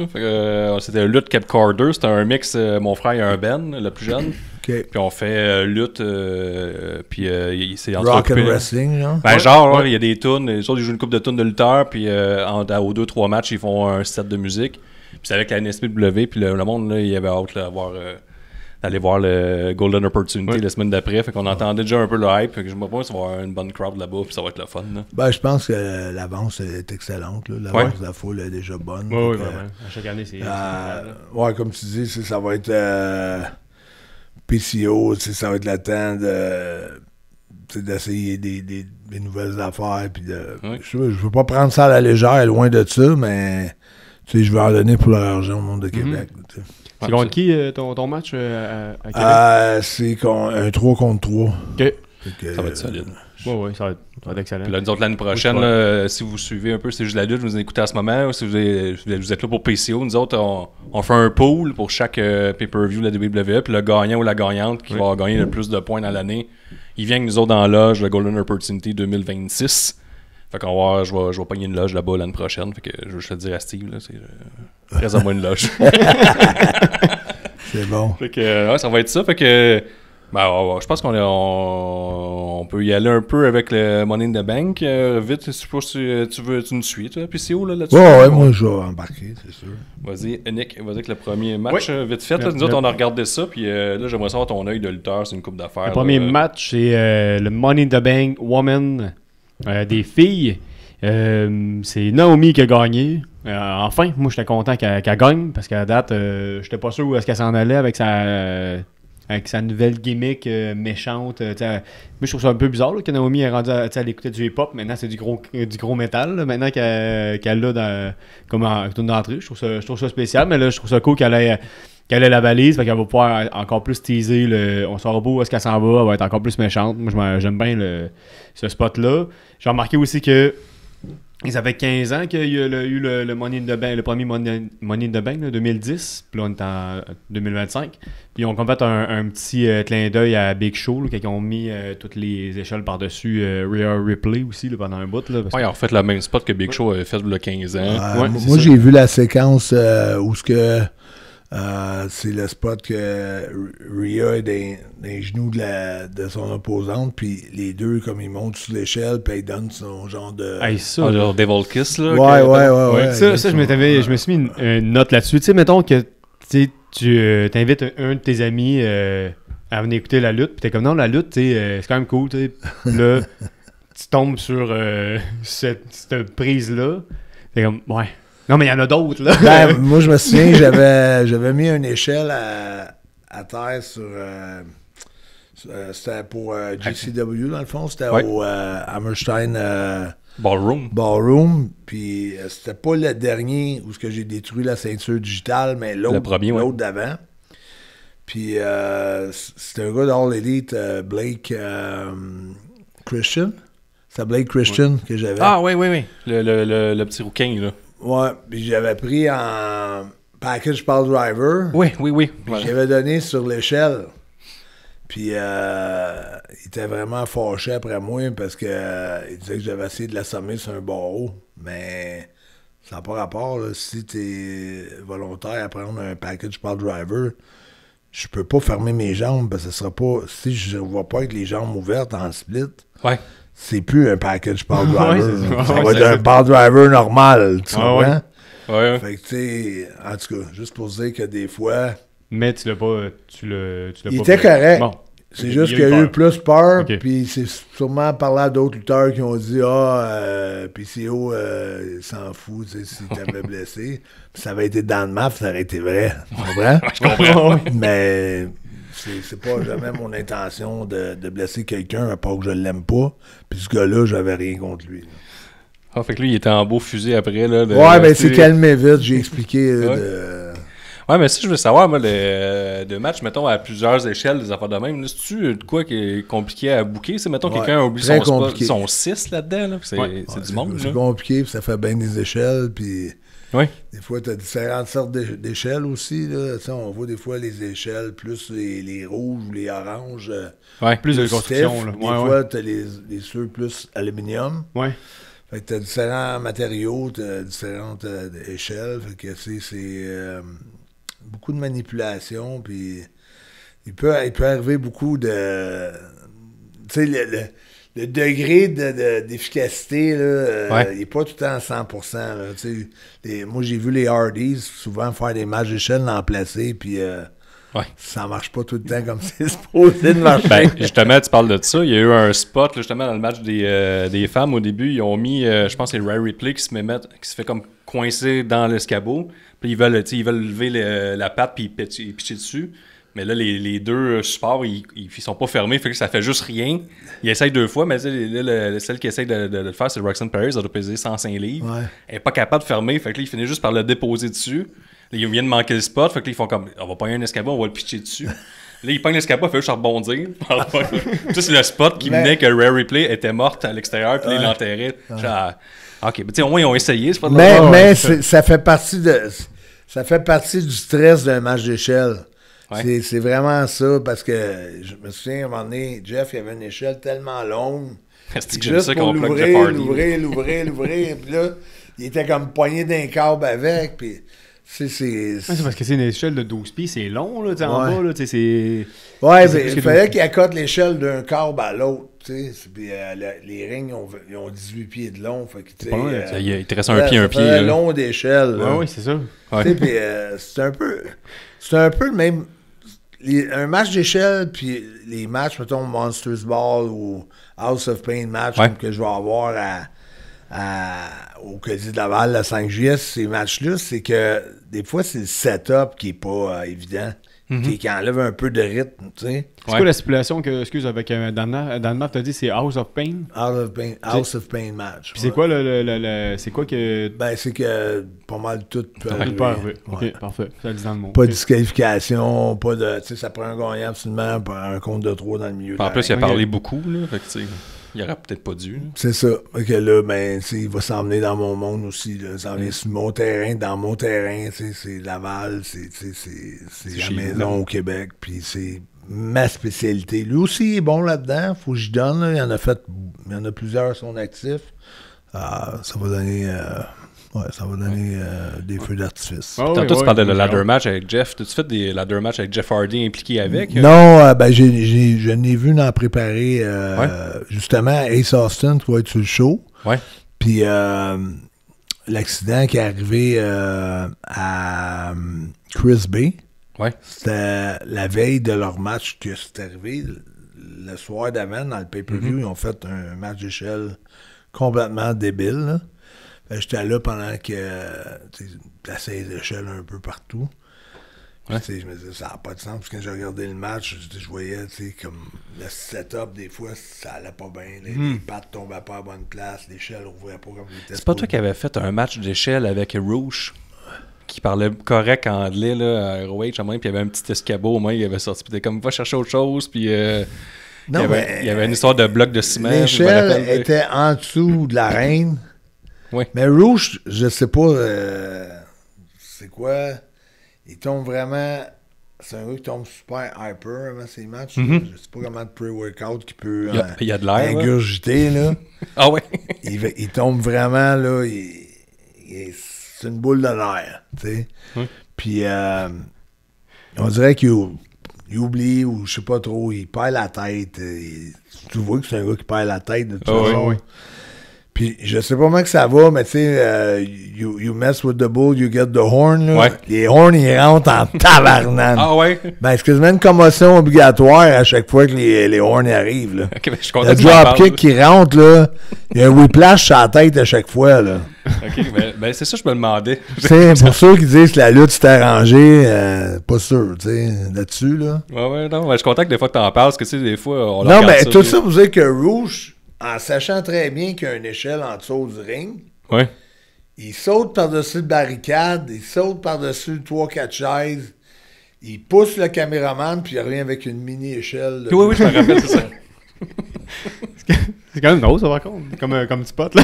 C'était Lutte Cap Carter, c'était un mix, mon frère et un Ben, le plus jeune. Okay. Puis on fait lutte, puis il s'est Rock and wrestling, genre? Ben genre, il y a des tunes, les autres ils jouent une couple de tunes de lutteurs, puis aux 2-3 matchs, ils font un set de musique. Puis c'est avec la NSPW, puis le monde, là, il avait hâte d'aller voir le Golden Opportunity la semaine d'après. Fait qu'on entendait déjà un peu le hype. Fait que je me pense qu'il va y avoir une bonne crowd là-bas, puis ça va être le fun. Là. Ben, je pense que l'avance est excellente. Là. L'avance de la foule est déjà bonne. Oui, vraiment. À chaque année, c'est... ouais, comme tu dis, ça va être PCO, ça va être le temps d'essayer des nouvelles affaires. Puis je veux pas prendre ça à la légère, loin de ça, mais je veux en donner pour leur argent au monde de Québec. C'est contre qui ton match à Québec? C'est un 3 contre 3. OK. Ça va être solide. Oui, ça va être excellent. Puis là, nous autres, l'année prochaine, là, si vous suivez un peu C'est juste la lutte, vous écoutez à ce moment, ou si vous êtes là pour PCO, nous autres, on fait un pool pour chaque pay-per-view de la WWE, puis le gagnant ou la gagnante qui va gagner le plus de points dans l'année, il vient avec nous autres dans la loge, le Golden Opportunity 2026. Fait qu'on va voir, je vais pogner une loge là-bas l'année prochaine. Fait que je vais te dire à Steve, là, reste à moi une loge. C'est bon. Fait que ça va être ça. Fait que je pense qu'on peut y aller un peu avec le Money in the Bank. Vite, je sais pas si tu nous suis, toi, PCO, là-dessus. Ouais, moi, je vais embarquer, c'est sûr. Vas-y, Nick, vas-y avec le premier match, vite fait. Là, nous autres, on a regardé ça, puis là, j'aimerais savoir ton œil de lutteur, c'est une coupe d'affaires. Le premier match, c'est le Money in the Bank Woman des filles. C'est Naomi qui a gagné. Enfin, moi, j'étais content qu'elle gagne, parce qu'à date, j'étais pas sûr où est-ce qu'elle s'en allait avec sa nouvelle gimmick méchante. Moi, je trouve ça un peu bizarre là, que Naomi est rendue à l'écouter du hip-hop. Maintenant, c'est du gros métal. Là, maintenant qu'elle l'a comme d'entrée. Je trouve ça spécial, mais là, je trouve ça cool qu'elle ait la balise. Fait qu'elle va pouvoir encore plus teaser. On saura pas où est-ce qu'elle s'en va. Elle va être encore plus méchante. Moi, j'aime bien ce spot-là. J'ai remarqué aussi que ça fait 15 ans qu'il y a eu le Money in the Bank, le premier Money in the Bank, là, 2010. Puis là, on est en 2025. Puis ils ont fait un petit clin d'œil à Big Show, là, quand ils ont mis toutes les échelles par-dessus Rhea Ripley aussi là, pendant un bout. Là, ils ont fait le même spot que Big Show avait fait il y a 15 ans. Moi, j'ai vu la séquence où c'est le spot que Rhea est dans les genoux de son opposante, puis les deux, comme ils montent sur l'échelle, puis ils donnent son genre de... genre Devil Kiss, là. Ouais. Ça, je me suis mis une note là-dessus. Tu sais, mettons que tu t'invites un de tes amis à venir écouter la lutte, puis t'es comme, non, la lutte, c'est quand même cool, tu sais. Là, tu tombes sur cette prise-là, t'es comme, ouais. Non, mais il y en a d'autres, là. Ben, moi, je me souviens, j'avais mis une échelle à terre sur... c'était pour GCW, dans le fond. C'était au Hammerstein Ballroom. Puis c'était pas le dernier où j'ai détruit la ceinture digitale, mais l'autre d'avant. Puis c'était un gars d'All Elite, Blake Christian. C'est Blake Christian que j'avais. Ah, oui. Le petit rouquin, là. Ouais, puis j'avais pris en package Pile Driver. Oui. Puis j'avais donné sur l'échelle. Puis il était vraiment fâché après moi parce que il disait que j'avais essayé de l'assommer sur un barreau. Mais ça n'a pas rapport. Là. Si tu es volontaire à prendre un package Pile Driver, je peux pas fermer mes jambes parce que ce sera pas. Si je ne vois pas avec les jambes ouvertes en split. Ouais. C'est plus un package Pile Driver. Ça va être un Pile Driver normal, tu comprends? Ouais. Fait que, tu sais, en tout cas, juste pour dire que des fois... Mais tu l'as pas... Il était correct. Bon. C'est juste qu'il y a eu plus peur, puis c'est sûrement parler à d'autres lutteurs qui ont dit « PCO, il s'en fout, tu sais, si t'avais blessé. » Puis ça avait été dans le map, ça aurait été vrai. Tu comprends? Je comprends. Mais... C'est pas jamais mon intention de blesser quelqu'un à part que je l'aime pas. Puis ce gars-là, j'avais rien contre lui. Ah, fait que lui, il était en beau fusil après. Là, mais c'est calmé vite, j'ai expliqué. Ouais, mais si je veux savoir, moi, de matchs, mettons, à plusieurs échelles, des affaires de même, là, c'est-tu de quoi qui est compliqué à booker? C'est, mettons, quelqu'un oublie son spot, ils sont 6 là-dedans, là, c'est du monde. C'est compliqué, puis ça fait bien des échelles, puis oui. Des fois, tu as différentes sortes d'échelles aussi. Là. On voit des fois les échelles, plus les rouges ou les oranges. Plus de construction. Là. Des fois, tu as les ceux plus aluminium. Ouais. Fait que tu as différents matériaux, tu as différentes échelles. Fait que c'est beaucoup de manipulation. Puis il peut arriver beaucoup de. Tu sais, le degré d'efficacité, il n'est pas tout le temps à 100%. Là, moi, j'ai vu les Hardys souvent faire des matchs d'échelle en placé, puis ça marche pas tout le temps comme c'est supposé de marcher. Ben, justement, tu parles de ça. Il y a eu un spot, là, justement, dans le match des femmes au début. Ils ont mis, je pense, c'est Rhea Ripley qui se fait comme coincer dans l'escabeau. Puis ils veulent lever la patte puis pitcher dessus. Mais là, les deux supports, ils sont pas fermés, fait que ça fait juste rien. Ils essayent 2 fois, mais là, celle qui essaye de le faire, c'est Roxanne Perez, elle doit peser 105 livres. Ouais. Elle est pas capable de fermer, fait que là, il finit juste par le déposer dessus. Là, ils viennent manquer le spot, fait que là, ils font comme, on va pogner un escabeau, on va le pitcher dessus. Là, ils pognent l'escabeau, il fait juste rebondir. Ça, c'est le spot qui venait que Rhea Ripley était morte à l'extérieur, puis là, ils l'enterraient. Genre, OK, mais tu sais, au moins, ils ont essayé, c'est pas de mais ça fait partie du stress d'un match d'échelle. Ouais. C'est vraiment ça, parce que je me souviens, à un moment donné, Jeff, il avait une échelle tellement longue. C'est juste ça pour l'ouvrir, puis là, il était comme poigné d'un câble avec, puis c'est parce que c'est une échelle de 12 pieds, c'est long, là, en bas, là, c'est... Ouais, il fallait qu'il accote l'échelle d'un câble à l'autre, tu sais, puis les rings, ils ont 18 pieds de long, fait que, tu sais... il te reste un pied. C'est long d'échelle, là. Oui, c'est ça. Tu sais, puis c'est un peu le même... un match d'échelle, puis les matchs, mettons, Monsters Ball ou House of Pain match que je vais avoir au Colisée de Laval le 5 juillet, ces matchs-là, c'est que des fois, c'est le setup qui n'est pas évident, qui enlève un peu de rythme, tu sais. C'est quoi la stipulation que, excuse, avec Danemark, t'as dit, c'est House of Pain? House of Pain match. Puis c'est quoi c'est quoi que... Ben, c'est que pas mal tout peut arriver. OK, parfait. Ça le dit dans le mot. Pas de disqualification, pas de... Tu sais, ça prend un gagnant absolument par un compte de 3 dans le milieu. En plus, il a parlé beaucoup, là, fait que tu sais... Il aurait peut-être pas dû. C'est ça. Ok, là, ben, il va s'emmener dans mon monde aussi. Là. S'emmener sur mon terrain, dans mon terrain. C'est Laval, c'est la maison au Québec. Puis c'est ma spécialité. Lui aussi, il est bon là-dedans. Faut que j'y donne. Là. Il y en a plusieurs son actif. Ça va donner... ça va donner des feux d'artifice. Tantôt, tu parlais de ladder match avec Jeff. T'as-tu fait des ladder match avec Jeff Hardy impliqué avec? Non, je n'ai vu en préparer justement Ace Austin qui va être sur le show. Ouais. Puis l'accident qui est arrivé à Chris Bay, c'était la veille de leur match que c'est arrivé. Le soir d'avant, dans le pay-per-view, ils ont fait un match d'échelle complètement débile, là. J'étais là pendant que tu plaçais les échelles un peu partout. Je me disais, ça n'a pas de sens. Parce que quand j'ai regardé le match, je voyais comme le setup, des fois, ça allait pas bien. Les pattes tombaient pas à bonne place, l'échelle ouvrait pas comme il était. C'est pas toi qui avais fait un match d'échelle avec Rouge qui parlait correct anglais là, à ROH, puis il y avait un petit escabeau au moins, il avait sorti, puis il était comme, va chercher autre chose, puis... il y avait une histoire de bloc de ciment. L'échelle était en dessous de la reine. Oui. Mais Rouge, je sais pas c'est quoi. Il tombe vraiment. C'est un gars qui tombe super hyper avant ses matchs. Je sais pas comment de pre-workout qui peut il y a de l'air, ingurgiter. Là. Ah ouais? il tombe vraiment là. C'est une boule de l'air. Tu sais. Puis on dirait qu'il oublie ou je sais pas trop. Il perd la tête. Tu vois que c'est un gars qui perd la tête de toute façon. Oui. Puis, je sais pas comment que ça va, mais tu sais, you mess with the bull, you get the horn. Là. Ouais. Les horns, ils rentrent en tabarnane. Ah ouais? Ben, c'est quasiment une commotion obligatoire à chaque fois que les horns arrivent. Là. Okay, ben, je suis content le dropkick qui rentre, là, il y a un whiplash sur la tête à chaque fois. Là. OK, ben c'est ça que je me demandais. C'est pour ceux qui disent que la lutte s'est arrangée, pas sûr, tu sais, là-dessus. Là. Ouais, non, ben, je suis content que des fois que t'en parles, parce que tu sais, des fois, on non, mais tout ça pour dire que Rouge... En sachant très bien qu'il y a une échelle en dessous du ring, il saute par-dessus le barricade, il saute par-dessus 3-4 chaises, il pousse le caméraman, puis il revient avec une mini-échelle. Oui, je me rappelle, c'est ça. C'est quand même drôle, ça, par contre, comme spot, là.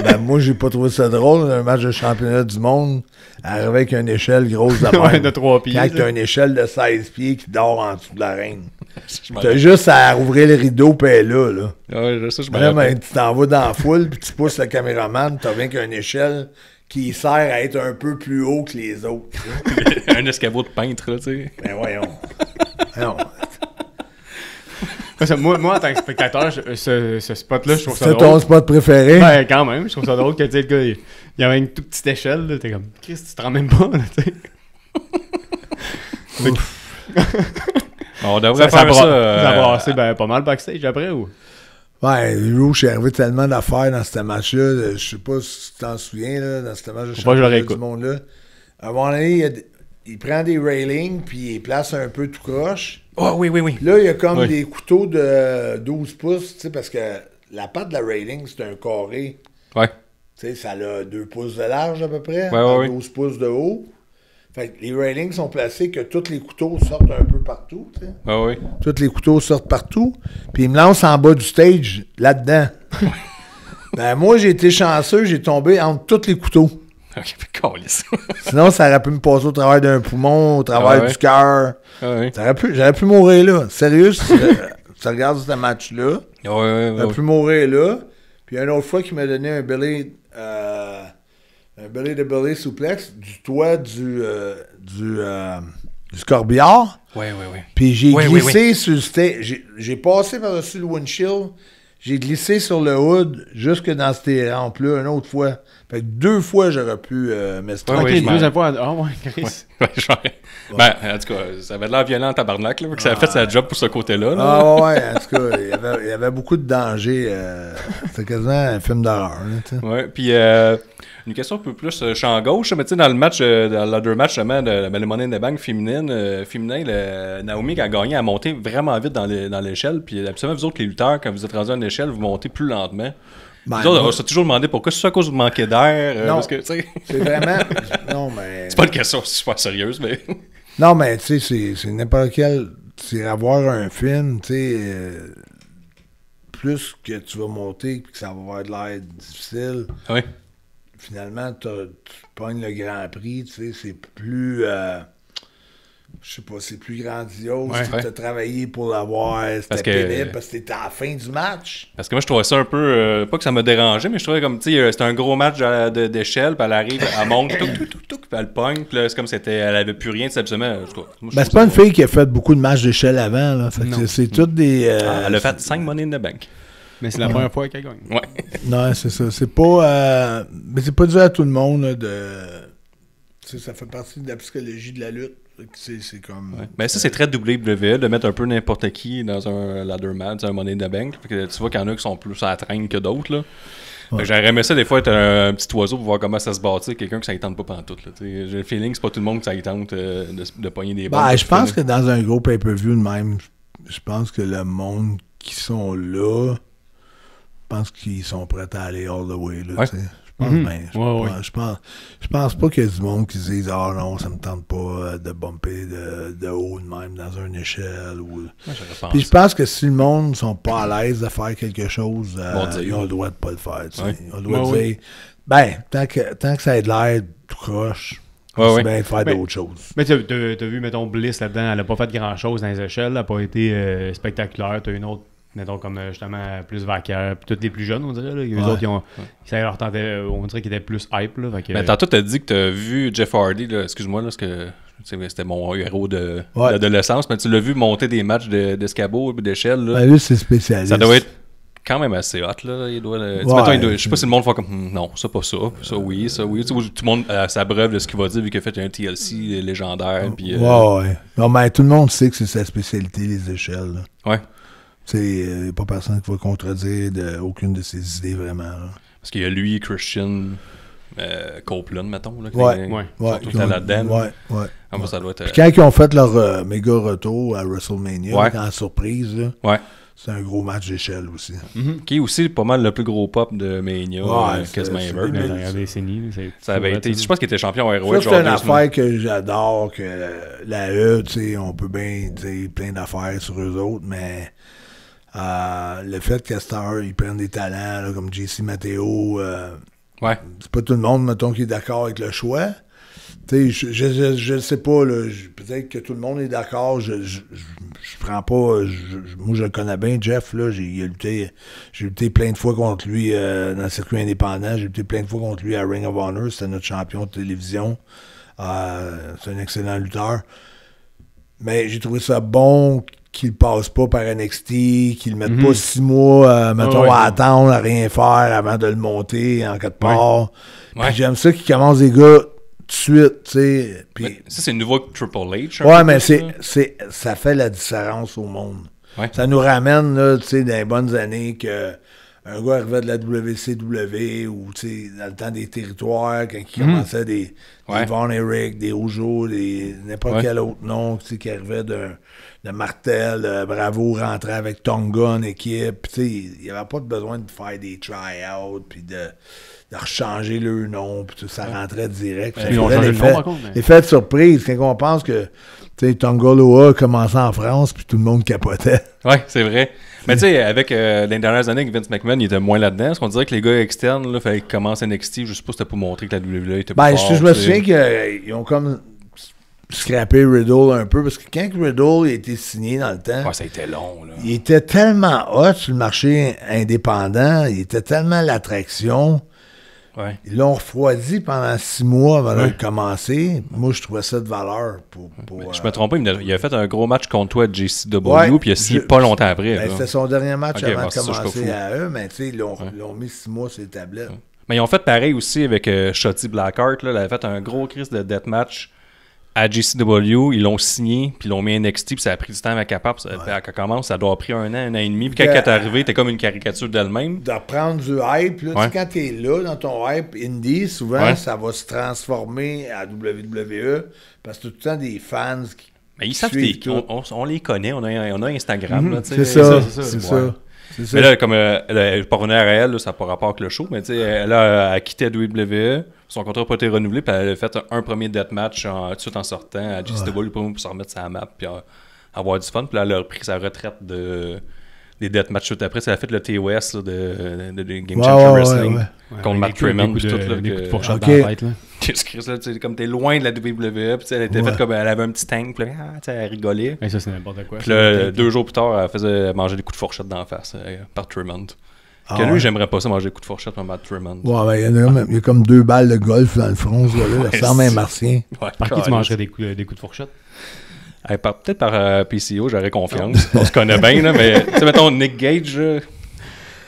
Ben, moi, j'ai pas trouvé ça drôle, un match de championnat du monde, arriver avec une échelle grosse de Ouais, même. de 3 pieds. Quand t'as une échelle de 16 pieds qui dort en dessous de la reine. T'as juste à rouvrir le rideau, puis elle est là. Ouais, ça, je me Là, rappelle. ben, tu t'en vas dans la foule, puis tu pousses le caméraman, t'as bien qu'une échelle qui sert à être un peu plus haut que les autres. Un escabeau de peintre, là, tu sais. Ben voyons. Non. Moi, en tant que spectateur, ce spot-là, je trouve ça C'est drôle. ton spot préféré? Ben, quand même, je trouve ça drôle que, tu sais, le gars, il y avait une toute petite échelle, là, t'es comme, Chris, tu te rends même pas, là, tu sais. On devrait faire ça. Ça a brassé pas mal backstage après, ou? Ouais, Rouge est arrivé tellement d'affaires dans ce match-là. Je sais pas si tu t'en souviens, là, dans ce match de championnat du monde-là. À un moment donné, il prend des railings, puis il les place un peu tout croche. Oh, oui. Là, il y a comme des couteaux de 12 pouces, tu sais, parce que la patte de la railing, c'est un carré. Ouais. Tu sais, ça a 2 pouces de large à peu près, Ouais. 12 pouces de haut. Fait que les railings sont placés que tous les couteaux sortent un peu partout, tu sais. Ah oui. Tous les couteaux sortent partout. Puis il me lance en bas du stage, là-dedans. Ben moi, j'ai été chanceux, j'ai tombé entre tous les couteaux. Ok, calisse. Sinon, ça aurait pu me passer au travers d'un poumon, au travers du cœur. Ah oui. J'aurais pu mourir là. Sérieux, si tu regardes ce match-là, j'aurais pu mourir là. Puis une autre fois qu'il m'a donné un belly de belly souplex du toit du corbillard. Oui. Puis j'ai glissé sur le stage. J'ai passé par-dessus le windshield. J'ai glissé sur le hood jusque dans cette rampe-là une autre fois. Fait que 2 fois, j'aurais pu m'estroquer. Ok, deuxième fois. Ah ouais, Chris. Ben, en tout cas, ça avait l'air violent en tabarnak, là, que ça a fait sa job pour ce côté-là. Là. Ah ouais, en tout cas, il y avait beaucoup de danger. C'était quasiment un film d'horreur. Ouais, puis une question un peu plus champ gauche, mais tu sais, dans le match, dans le 2 match justement de la Money in the Bank féminin, Naomi qui a gagné, a monté vraiment vite dans l'échelle, puis absolument vous autres, les lutteurs, quand vous êtes rendus à une échelle, vous montez plus lentement. Ben, nous autres, on s'est toujours demandé pourquoi. C'est à cause du manquer d'air? Non, parce que, tu sais... c'est vraiment... Non, mais... C'est pas une question super sérieuse, mais... Non, mais tu sais, c'est n'importe quel... C'est avoir un film, tu sais... plus que tu vas monter, que ça va avoir de l'air difficile... Oui. Finalement, tu pognes le Grand Prix, tu sais, c'est plus... je sais pas, c'est plus grandiose. Ouais. Tu as travaillé pour l'avoir, c'était pénible parce que t'étais à la fin du match. Parce que moi, je trouvais ça un peu... pas que ça m'a dérangé, mais je trouvais comme, tu sais, c'était un gros match d'échelle, puis elle arrive, elle monte, puis elle pogne, puis là, c'est comme si elle avait plus rien, c'est absolument... Ben, c'est pas une fille qui a fait beaucoup de matchs d'échelle avant, là. Fait que c'est toutes des... elle a fait 5 Money in the Bank. Mais c'est la première fois qu'elle gagne. Ouais. Non, c'est ça. C'est pas... mais c'est pas dû à tout le monde, là, de... Tu sais, ça fait partie de la psychologie de la lutte. C'est comme... Ouais. Ben ça, c'est très WWE de mettre un peu n'importe qui dans un ladder match, un Money in the Bank. Fait que tu vois qu'il y en a qui sont plus à la traîne que d'autres, là. Ouais. J'aurais aimé ça des fois être un petit oiseau pour voir comment ça se bâtit, quelqu'un que ça ne tente pas pantoute. J'ai le feeling que c'est pas tout le monde que ça y tente de pogner des balles. Ben, je pense que dans un gros pay-per-view de même, je pense que le monde qui sont là, je pense qu'ils sont prêts à aller all the way. Là, ouais. Je pense pas qu'il y a du monde qui se dise « Ah non, ça me tente pas de bumper de haut de même dans une échelle. » Puis je pense que si le monde ne sont pas à l'aise de faire quelque chose, ils ont le droit de pas le faire. Ouais. Ils ont le droit de dire « Ben, tant que ça ait de l'air tout croche, c'est bien de faire d'autres choses. » Mais t'as vu, mettons, Bliss là-dedans, elle a pas fait grand-chose dans les échelles, elle n'a pas été spectaculaire. T'as une autre, mettons, comme justement plus vainqueur, puis toutes les plus jeunes, on dirait. Là. Les autres, ça leur tentait, on dirait qu'ils étaient plus hype. Là, mais tantôt, t'as dit que t'as vu Jeff Hardy, là, excuse-moi, là, parce que c'était mon héros d'adolescence, mais tu l'as vu monter des matchs d'escabeau et d'échelle. Ben, lui, c'est spécialiste. Ça doit être quand même assez hot. Là. Je sais pas si le monde fait comme non, ça pas ça. Ça oui. Tout le monde s'abreuve de ce qu'il va dire vu qu'il a fait un TLC légendaire. Puis, ouais. Non, mais tout le monde sait que c'est sa spécialité, les échelles. Là. Ouais. C'est pas personne qui va contredire aucune de ses idées vraiment. Là. Parce qu'il y a lui, Christian, Copeland, mettons. Là, qui sont là-dedans. Ouais. Ça doit être, puis quand ils ont fait leur méga retour à WrestleMania, en surprise, là, c'est un gros match d'échelle aussi. Qui est aussi pas mal le plus gros pop de Mania, quasiment ever. Ça avait été, je pense qu'il était champion ROH. Ça, c'est une affaire que j'adore, que la E, tu sais, on peut bien dire plein d'affaires sur eux autres, mais le fait que Star, ils prennent des talents là, comme JC Matteo, c'est pas tout le monde, mettons, qui est d'accord avec le choix. Tu sais, je sais pas, là, peut-être que tout le monde est d'accord, je prends pas, moi je le connais bien, Jeff, là, j'ai lutté plein de fois contre lui dans le circuit indépendant, j'ai lutté plein de fois contre lui à Ring of Honor, c'était notre champion de télévision, c'est un excellent lutteur, mais j'ai trouvé ça bon qu'il passe pas par NXT, qu'il le mette pas 6 mois, mettons, à attendre, à rien faire avant de le monter en cas de part. Puis j'aime ça qu'il commence des gars tout de suite, tu sais. Puis ça, c'est le nouveau Triple H. Ouais, mais ça fait la différence au monde. Ouais. Ça nous ramène, là, tu sais, dans les bonnes années que un gars arrivait de la WCW ou, tu sais, dans le temps des territoires, quand il commençait des Von Erich, des Rougeau, n'importe quel autre nom, tu sais, qui arrivait de Martel, Bravo rentrait avec Tonga en équipe, tu sais, il n'y avait pas besoin de faire des try-outs, puis de rechanger le nom, puis ça rentrait direct. L'effet de surprise, quand on pense que Tonga Loa commençait en France, puis tout le monde capotait. Ouais, c'est vrai. Mais tu sais, avec les dernières années, avec Vince McMahon, il était moins là-dedans. Parce qu'on dirait que les gars externes, il fallait qu'ils commencent NXT, je sais pas si c'était pour montrer que la WWE était plus forte. Je me souviens qu'ils ont comme scrappé Riddle un peu, parce que quand Riddle a été signé dans le temps, ça a été long, là. Il était tellement hot sur le marché indépendant, il était tellement l'attraction. Ouais. Ils l'ont refroidi pendant 6 mois avant de commencer. Moi, je trouvais ça de valeur. Je me trompe pas, il a fait un gros match contre toi à JCW, puis il a signé pas longtemps après. C'était son dernier match avant de commencer à eux, mais ils l'ont mis 6 mois sur les tablettes. Mais ils ont fait pareil aussi avec Shotzi Blackheart. Là, il avait fait un gros crise de deathmatch à JCW, ils l'ont signé, puis ils l'ont mis à NXT, puis ça a pris du temps avec elle commence, ça doit avoir pris un an et demi, puis quand elle est arrivée, t'es comme une caricature d'elle-même. De reprendre du hype, là, quand t'es là, dans ton hype indie, souvent, ça va se transformer à WWE, parce que tout le temps des fans qui mais ils savent on les connaît, on a Instagram. Là, c'est ça. Mais là, comme pour revenir à elle, là, ça n'a pas rapport avec le show, mais tu sais, elle a quitté WWE, son contrat n'a pas été renouvelé, puis elle a fait un premier deathmatch tout de suite en sortant à JCW pour se remettre sur la map, puis avoir du fun. Puis là, elle a repris sa retraite des deathmatchs tout après. Elle a fait le TOS là, de Game Changer Wrestling contre Matt Tremont. Des coups de fourchette dans la tête. Là. Comme t'es loin de la WWE, puis elle était faite comme elle avait un petit tank, puis elle rigolait. Et ça, c'est n'importe quoi. Puis là, 2 jours plus tard, elle faisait manger des coups de fourchette dans la face par Tremont. Lui, j'aimerais pas ça manger des coups de fourchette par Matt Tremont. Ouais, il y a comme 2 balles de golf dans le front, ce gars-là. Ça ressemble à un martien. Par qui tu mangerais des coups de fourchette? Peut-être par PCO, j'aurais confiance. On se connaît bien, là, mais tu sais, mettons, Nick Gage,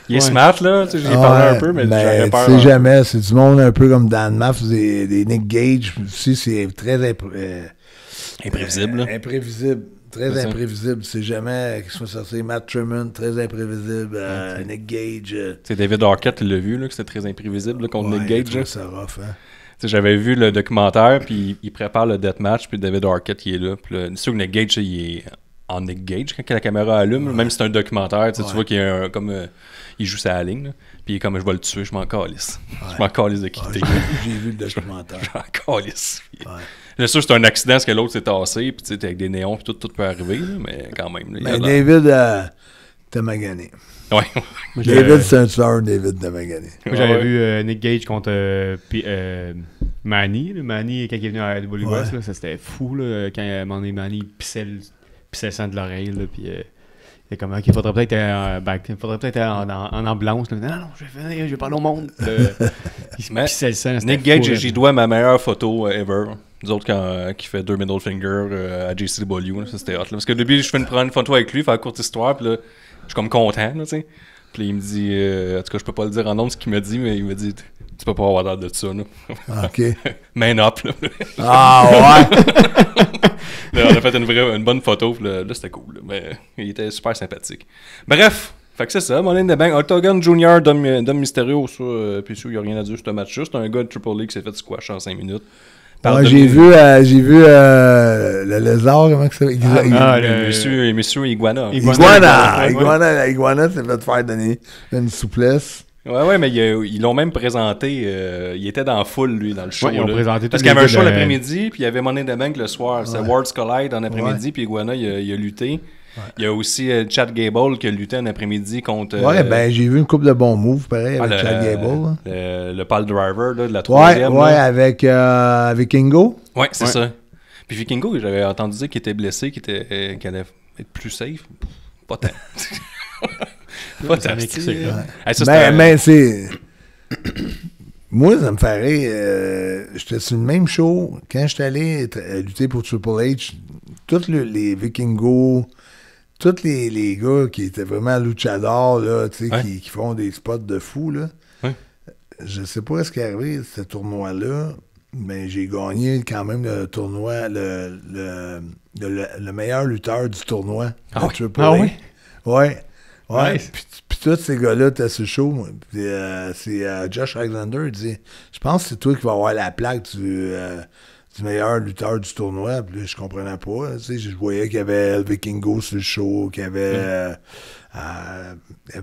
il est smart, là. J'y ai parlé un peu, mais j'aurais peur. Tu sais jamais, c'est du monde un peu comme Dan Maff, des Nick Gage aussi, c'est très imprévisible. Très imprévisible. C'est jamais, qu'est-ce que ça, c'est Matt Tremont, très imprévisible. Nick Gage. C'est David Arquette, il l'a vu, là, que c'était très imprévisible là, contre Nick Gage. C'est rough, hein. J'avais vu le documentaire, puis il prépare le deathmatch, puis David Arquette qui est là. Puis c'est sûr que Nick Gage, il est en Nick Gage quand la caméra allume, même si c'est un documentaire, tu vois qu'il y a il joue sa ligne, là. Puis comme je vais le tuer, je m'en calisse. Je m'en calisse de quitter. J'ai vu le documentaire. Je m'en calisse. Là, sûr, c'est un accident parce que l'autre s'est tassé, puis tu sais, avec des néons, puis tout peut arriver, là, mais quand même. Là, mais David t'a magané. Ouais. David, c'est un tueur, David t'a magané. Moi, j'avais vu Nick Gage contre Manny. Manny, quand il est venu à AWS, là, ça c'était fou, là, quand Manny pissait le sang de l'oreille, là, puis il est comme, OK, il faudrait peut-être être en ambulance. Là. Non, je vais venir, je vais parler au monde. Il se pissait le sang. Nick Gage, j'y dois ma meilleure photo ever. Nous autres, qui fait 2 middle fingers à JCW, ça c'était hot. Là. Parce que au début, je fais une photo avec lui, faire une courte histoire, puis là, je suis comme content, là, tu sais. Puis il me dit, en tout cas, je peux pas le dire en nom ce qu'il me dit, mais il me dit, tu peux pas avoir l'air de ça, là. OK. Man up, là. Ah, ouais! Là, on a fait une bonne photo, puis là c'était cool, là. Mais il était super sympathique. Bref, fait que c'est ça, Money in the Bank. Octagon Junior, Dom Mysterio, ça, puis il n'y a rien à dire sur ce match-là. C'est un gars de Triple H qui s'est fait squash en 5 minutes. J'ai vu le lézard, comment ça s'appelle? Monsieur Iguana. Iguana s'est fait faire donner une souplesse. Ouais, mais ils l'ont même présenté. Il était dans la foule, lui, dans le show. Ouais, ils ont présenté parce qu'il y avait un show l'après-midi, puis il y avait Money in the Bank le soir. C'est Worlds Collide en après-midi, puis Iguana, il a lutté. Ouais. Il y a aussi Chad Gable qui a lutté un après-midi contre... j'ai vu une couple de bons moves, pareil, avec Chad Gable. Le pile driver là, de la troisième. Avec Vikingo. Ouais, c'est ça. Puis Vikingo, j'avais entendu dire qu'il était blessé, qu'il allait être plus safe. Pas tant. Pas tant. Mais c'est... Moi, ça me ferait... j'étais sur le même show. Quand j'étais allé lutter pour Triple H, tous les Vikingos... Tous les gars qui étaient vraiment luchadors, là, qui font des spots de fou, là. Ouais. Je sais pas ce qui est arrivé, ce tournoi-là, mais j'ai gagné quand même le tournoi, le meilleur lutteur du tournoi. Triple H. Ouais. Nice. Puis tous ces gars-là étaient sur le show. C'est Josh Alexander, il dit, je pense que c'est toi qui vas avoir la plaque du meilleur lutteur du tournoi. Puis là, je comprenais pas. Je voyais qu'il y avait El Vikingo sur le show, qu'il y avait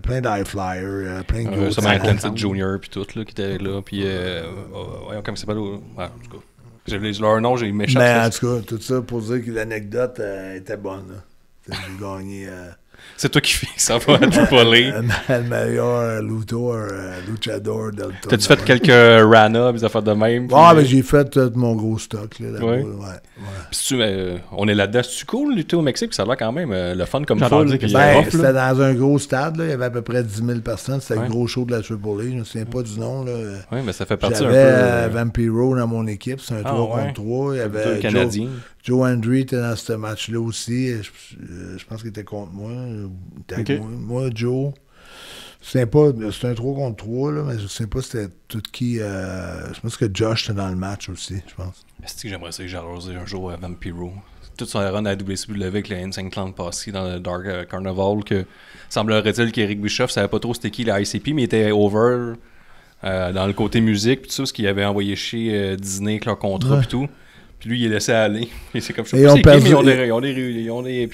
plein d'high flyers, plein de gros. Sam Atlantic Jr. puis tout, là, qui était là. Puis, comment il s'appelle? Ouais, en tout cas. Leur nom, j'ai m'échappé. Mais en tout cas, tout ça pour dire que l'anecdote était bonne. J'ai gagné... C'est toi qui fais ça va à Triple A. Le meilleur luchador del tournoi. T'as-tu fait quelques Rana, des affaires de même? Mais j'ai fait tout mon gros stock. Là-bas. Ouais. Puis on est là-dedans. C'est-tu cool, lutter au Mexique? Ça a l'air quand même le fun comme foule. C'était dans un gros stade. Là. Il y avait à peu près 10 000 personnes. C'était le gros show de la Triple A. Je ne me souviens pas du nom. Oui, mais ça fait partie un peu... J'avais Vampiro dans mon équipe. C'est un 3 contre 3. Il y avait Canadien. Joe Hendry était dans ce match-là aussi. Je pense qu'il était contre moi. Moi, Joe. C'est un 3 contre 3, là, mais je sais pas c'était tout qui. Je pense que Josh était dans le match aussi, je pense. Est-ce que j'aimerais ça que j'arrosais un jour à Vampiro? Tout son run à la WCW avec le Insane Clown passé dans le Dark Carnival, que semblerait-il qu'Eric Bischoff savait pas trop c'était qui la ICP, mais il était over dans le côté musique, puis tout ça, parce qu'il avait envoyé chez Disney avec leur contrat, puis tout. Puis lui, il est laissé aller. Et c'est comme ça. Puis ils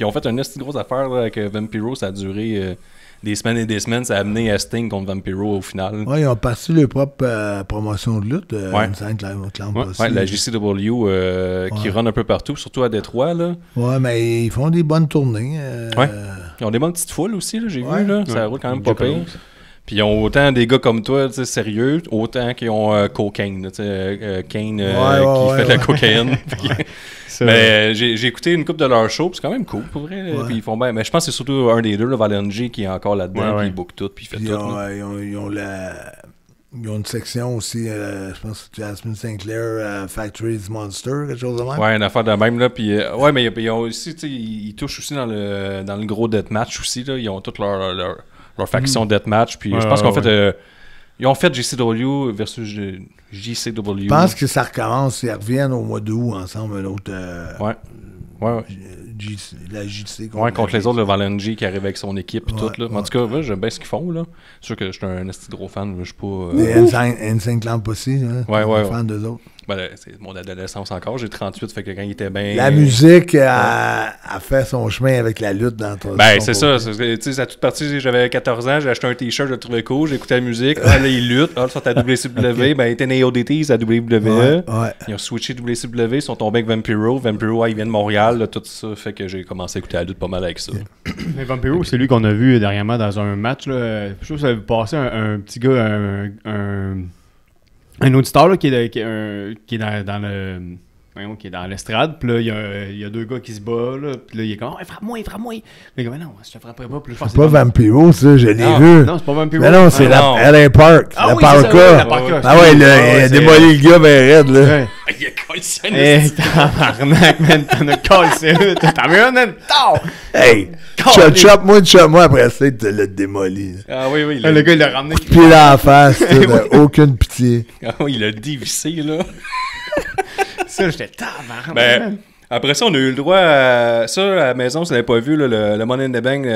ont fait une assez grosse affaire là, avec Vampiro. Ça a duré des semaines et des semaines. Ça a amené à Sting contre Vampiro au final. Oui, ils ont passé leur propre promotion de lutte. La JCW qui run un peu partout, surtout à Détroit. Oui, mais ils font des bonnes tournées. Ils ont des bonnes petites foules aussi, là, j'ai vu. Là. Ça roule quand même pas pire. Puis ils ont autant des gars comme toi, sérieux, autant qu'ils ont Cocaine, Kane qui fait de la cocaïne. Mais j'ai écouté une couple de leurs shows, c'est quand même cool, pour vrai. Puis ils font bien. Mais je pense que c'est surtout un des deux, le Valenji, qui est encore là-dedans, puis il book tout, puis il fait tout. Ils ont une section aussi, je pense que Jasmine Sinclair, Factory's Monster, quelque chose de même. Ouais, une affaire de même, là. Puis, mais ils ont aussi, ils touchent aussi dans le gros deathmatch aussi, là. Ils ont toute leur faction deathmatch, puis je pense qu'en fait, ils ont fait JCW versus JCW. Je pense que ça recommence, ils reviennent au mois d'août ensemble, un autre... la JC contre les autres, le Valenji qui arrive avec son équipe et tout. Là. En tout cas, j'aime bien ce qu'ils font. Là. C'est sûr que je suis un esti gros fan. Je suis pas. Les Insane Clamp aussi. Fan d'eux autres. C'est mon adolescence encore. J'ai 38, fait que quand il était bien. La musique a fait son chemin avec la lutte dans ton. C'est ça. Tu sais, à toute partie, j'avais 14 ans, j'ai acheté un t-shirt, je le trouvais cool, j'écoutais la musique. Là, ils luttent. Là, ils sont à WCW. Il était né ODT, à WWE. Ils ont switché WCW, ils sont tombés avec Vampiro. Vampiro, il vient de Montréal, là, tout ça. Fait que j'ai commencé à écouter la lutte pas mal avec ça. Mais Vampiro, c'est lui qu'on a vu dernièrement dans un match. Là. Je trouve que ça avait passé un petit gars, un auditeur là, qui est dans le. Qui est dans l'estrade, puis là, il y a deux gars qui se battent, là, puis là, il est comme, frappe-moi. Mais comme, non, je te frapperai pas, puis c'est pas Vampiro, ça, je l'ai vu. Non, c'est pas Vampiro. Mais non, c'est LA Park. La Parka. Ah ouais, il a démoli le gars, ben raide, là. Il a collé tabarnak, man, t'en as collé, t'as vu un man, hey, chop-moi, après ça, il te l'a démoli. Ah oui, le gars, il l'a ramené. Puis dans la face, aucune pitié. Ah oui, il l'a dévissé, là. Ça, j'étais tabarnak. Ben, après ça, on a eu le droit à ça à la maison, si vous n'avez pas vu, là, le Money in the Bank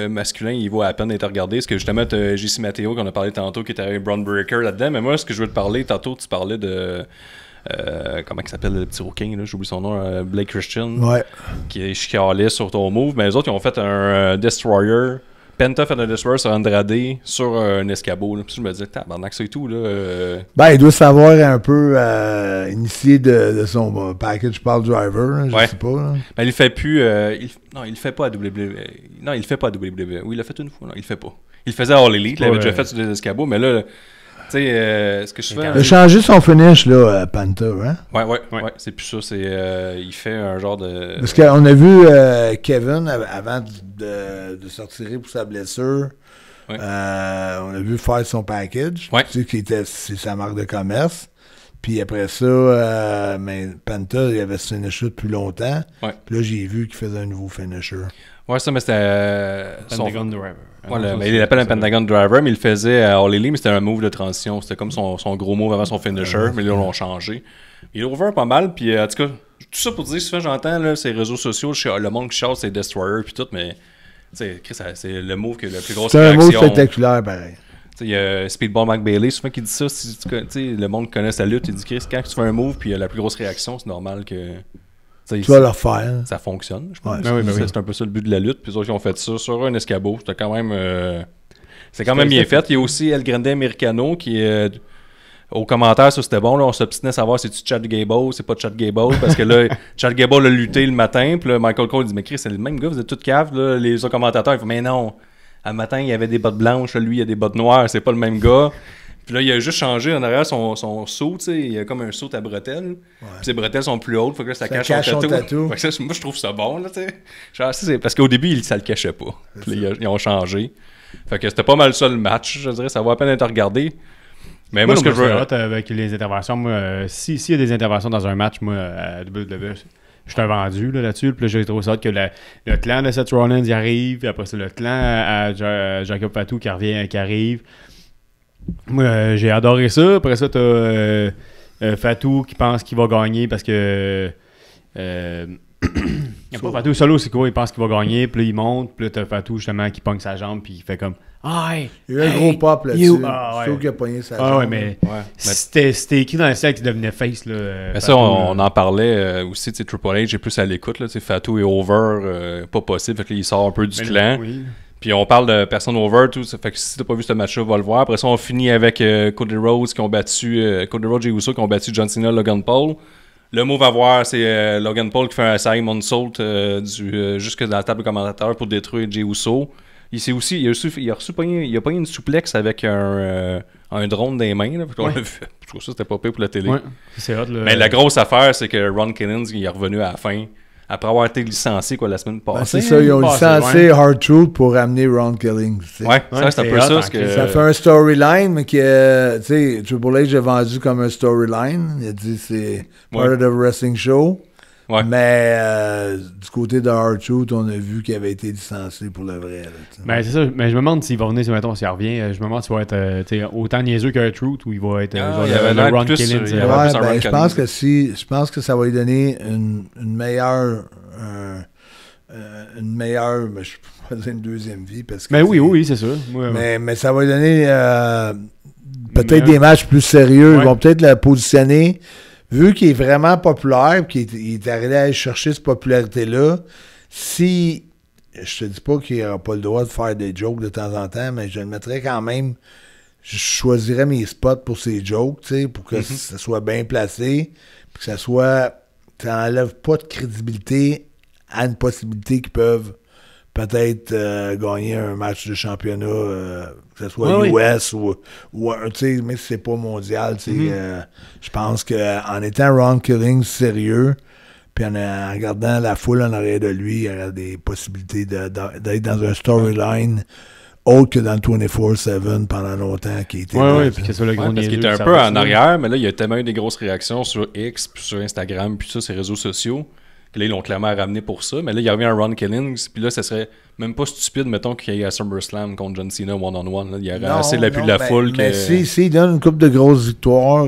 masculin, il vaut à peine d'être regardé. Parce que justement, tu as JC Matteo, qu'on a parlé tantôt, qui était avec Braun Breaker là-dedans. Mais moi, ce que je veux te parler, tantôt, tu parlais de comment il s'appelle le petit rouquin, là, j'oublie son nom, Blake Christian, qui chialait sur ton move, mais les autres, ils ont fait un Destroyer. Penta fait un Destroyer sur Andrade sur un escabeau. Là. Puis je me disais, tabarnak, c'est tout. Là, Ben, il doit savoir un peu initié de son package Power Driver, là, je sais pas. Là. Ben, il fait plus. Non, il le fait pas à WWE. Non, il le fait pas à WWE. Oui, il l'a fait une fois. Non, il le fait pas. Il le faisait à All Elite, il l'avait déjà fait sur des escabeaux, mais là. Tu sais, ce que je fais. Il a changé son finish, là, Penta, hein? Ouais. C'est plus ça. Il fait un genre de. Parce qu'on a vu Kevin, avant de se retirer pour sa blessure, on a vu faire son package. Tu sais, c'est sa marque de commerce. Puis après ça, Penta, il avait ce finisher depuis longtemps. Puis là, j'ai vu qu'il faisait un nouveau finisher. Ouais, ça, mais c'était. Pentagon Driver. Voilà, mais il l'appelle un Pentagon Driver, mais il le faisait à All Elite, mais c'était un move de transition. C'était comme son gros move avant son finisher, mais là, ils l'ont changé. Il est over pas mal, puis en tout cas, tout ça pour dire, souvent j'entends là, ces réseaux sociaux, le monde qui chasse, c'est Destroyer, puis tout, mais c'est le move qui a la plus grosse réaction. C'est un move spectaculaire, pareil. Il y a Speedball McBailey, souvent qui dit ça, si le monde connaît sa lutte, il dit Chris, quand tu fais un move, puis il y a la plus grosse réaction, c'est normal que. Tu vas le refaire. Ça fonctionne, je pense. C'est un peu ça le but de la lutte. Puis les autres, ils ont fait ça sur un escabeau. C'était quand même. C'est quand même bien fait. Il y a aussi El Grande Americano qui est. Aux commentaires, ça c'était bon. Là, on s'obstinait à savoir si c'est Chad Gable, c'est pas Chad Gable. Parce que là, Chad Gable a lutté le matin. Puis là, Michael Cole dit mais Chris, c'est le même gars, vous êtes tous caves. Là. Les autres commentateurs, ils font mais non. Un matin, il y avait des bottes blanches. Là, lui, il y a des bottes noires. C'est pas le même gars. Puis là, il a juste changé en arrière son saut, tu sais. Il y a comme un saut à bretelles. Puis ses bretelles sont plus hautes, fait que là, ça cache son tatou. Fait que ça, moi, je trouve ça bon, là, tu sais. Parce qu'au début, ça le cachait pas. Puis là, ils ont changé. Fait que c'était pas mal ça le match, je dirais. Ça vaut la peine d'être regardé. Mais moi, ce que je veux. Avec les interventions, moi, s'il y a des interventions dans un match, moi, à WWE, je suis un vendu là-dessus. Puis là, j'ai trouvé ça hâte que le clan de Seth Rollins y arrive. Puis après, c'est le clan à Jacob Fatou qui arrive. Moi, j'ai adoré ça. Après ça, t'as Fatou qui pense qu'il va gagner parce que. Fatou solo, c'est quoi? Il pense qu'il va gagner, puis là, il monte, puis là, t'as Fatou justement qui pogne sa jambe, puis il fait comme. Il y a eu un gros pop là-dessus. Je trouve qu'il a pogné sa jambe. Mais c'était écrit dans le ciel qu'il devenait face. Là, mais ça, on en parlait aussi. Triple H est plus à l'écoute. Fatou est over, pas possible. Fait que là, il sort un peu du clan. Puis on parle de personnes over, tout ça fait que si t'as pas vu ce match-là, va le voir. Après ça, on finit avec Cody Rhodes qui ont battu Cody Rhodes et Uso qui ont battu John Cena, Logan Paul. Le mot à voir, c'est Logan Paul qui fait un Simon Sault jusque dans la table de commentateur pour détruire Jey Uso. Il a pogné une souplex avec un drone dans les mains. Là, on l'a vu. Je trouve ça c'était pas pire pour la télé. C'est hot, mais la grosse affaire, c'est que Ron Killings il est revenu à la fin. Après avoir été licencié la semaine passée. C'est ça, ils ont licencié Hard Truth pour amener Ron Killings. Ça c'est un peu ça. Ça fait un storyline, mais que Triple H a vendu comme un storyline. Il a dit c'est part of the wrestling show. Mais du côté de Hard Truth, on a vu qu'il avait été licencié pour le vrai. C'est ça. Mais je me demande s'il va venir, mettons, s'il revient. Je me demande s'il va être autant niaiseux que Truth ou il va être le Ron Killings. Je pense que ça va lui donner une meilleure. Mais je peux pas dire une deuxième vie. Parce que oui, c'est sûr. Mais ça va lui donner peut-être des matchs plus sérieux. Ils vont peut-être le positionner. Vu qu'il est vraiment populaire et qu'il est arrivé à aller chercher cette popularité-là, je te dis pas qu'il n'aura pas le droit de faire des jokes de temps en temps, mais je le mettrais quand même, je choisirais mes spots pour ces jokes, pour que ça soit bien placé, puis que ça n'enlève pas de crédibilité à une possibilité qu'ils peuvent peut-être gagner un match de championnat, que ce soit US ou mais c'est pas mondial. Je pense qu'en étant Ron Killings sérieux, puis en regardant la foule en arrière de lui, il y aurait des possibilités d'être dans un storyline autre que dans le 24/7 pendant longtemps qui était puis que ça le gros parce qu'il était un peu en arrière, mais là, il y a tellement eu des grosses réactions sur X, puis sur Instagram, puis ça, ces réseaux sociaux. Là, ils l'ont clairement ramené pour ça. Mais là, il revient à Ron Killings. Puis là, ça serait même pas stupide, mettons, qu'il y ait à SummerSlam contre John Cena one-on-one. Il y aurait assez l'appui de la foule. Mais s'il donne une couple de grosses victoires,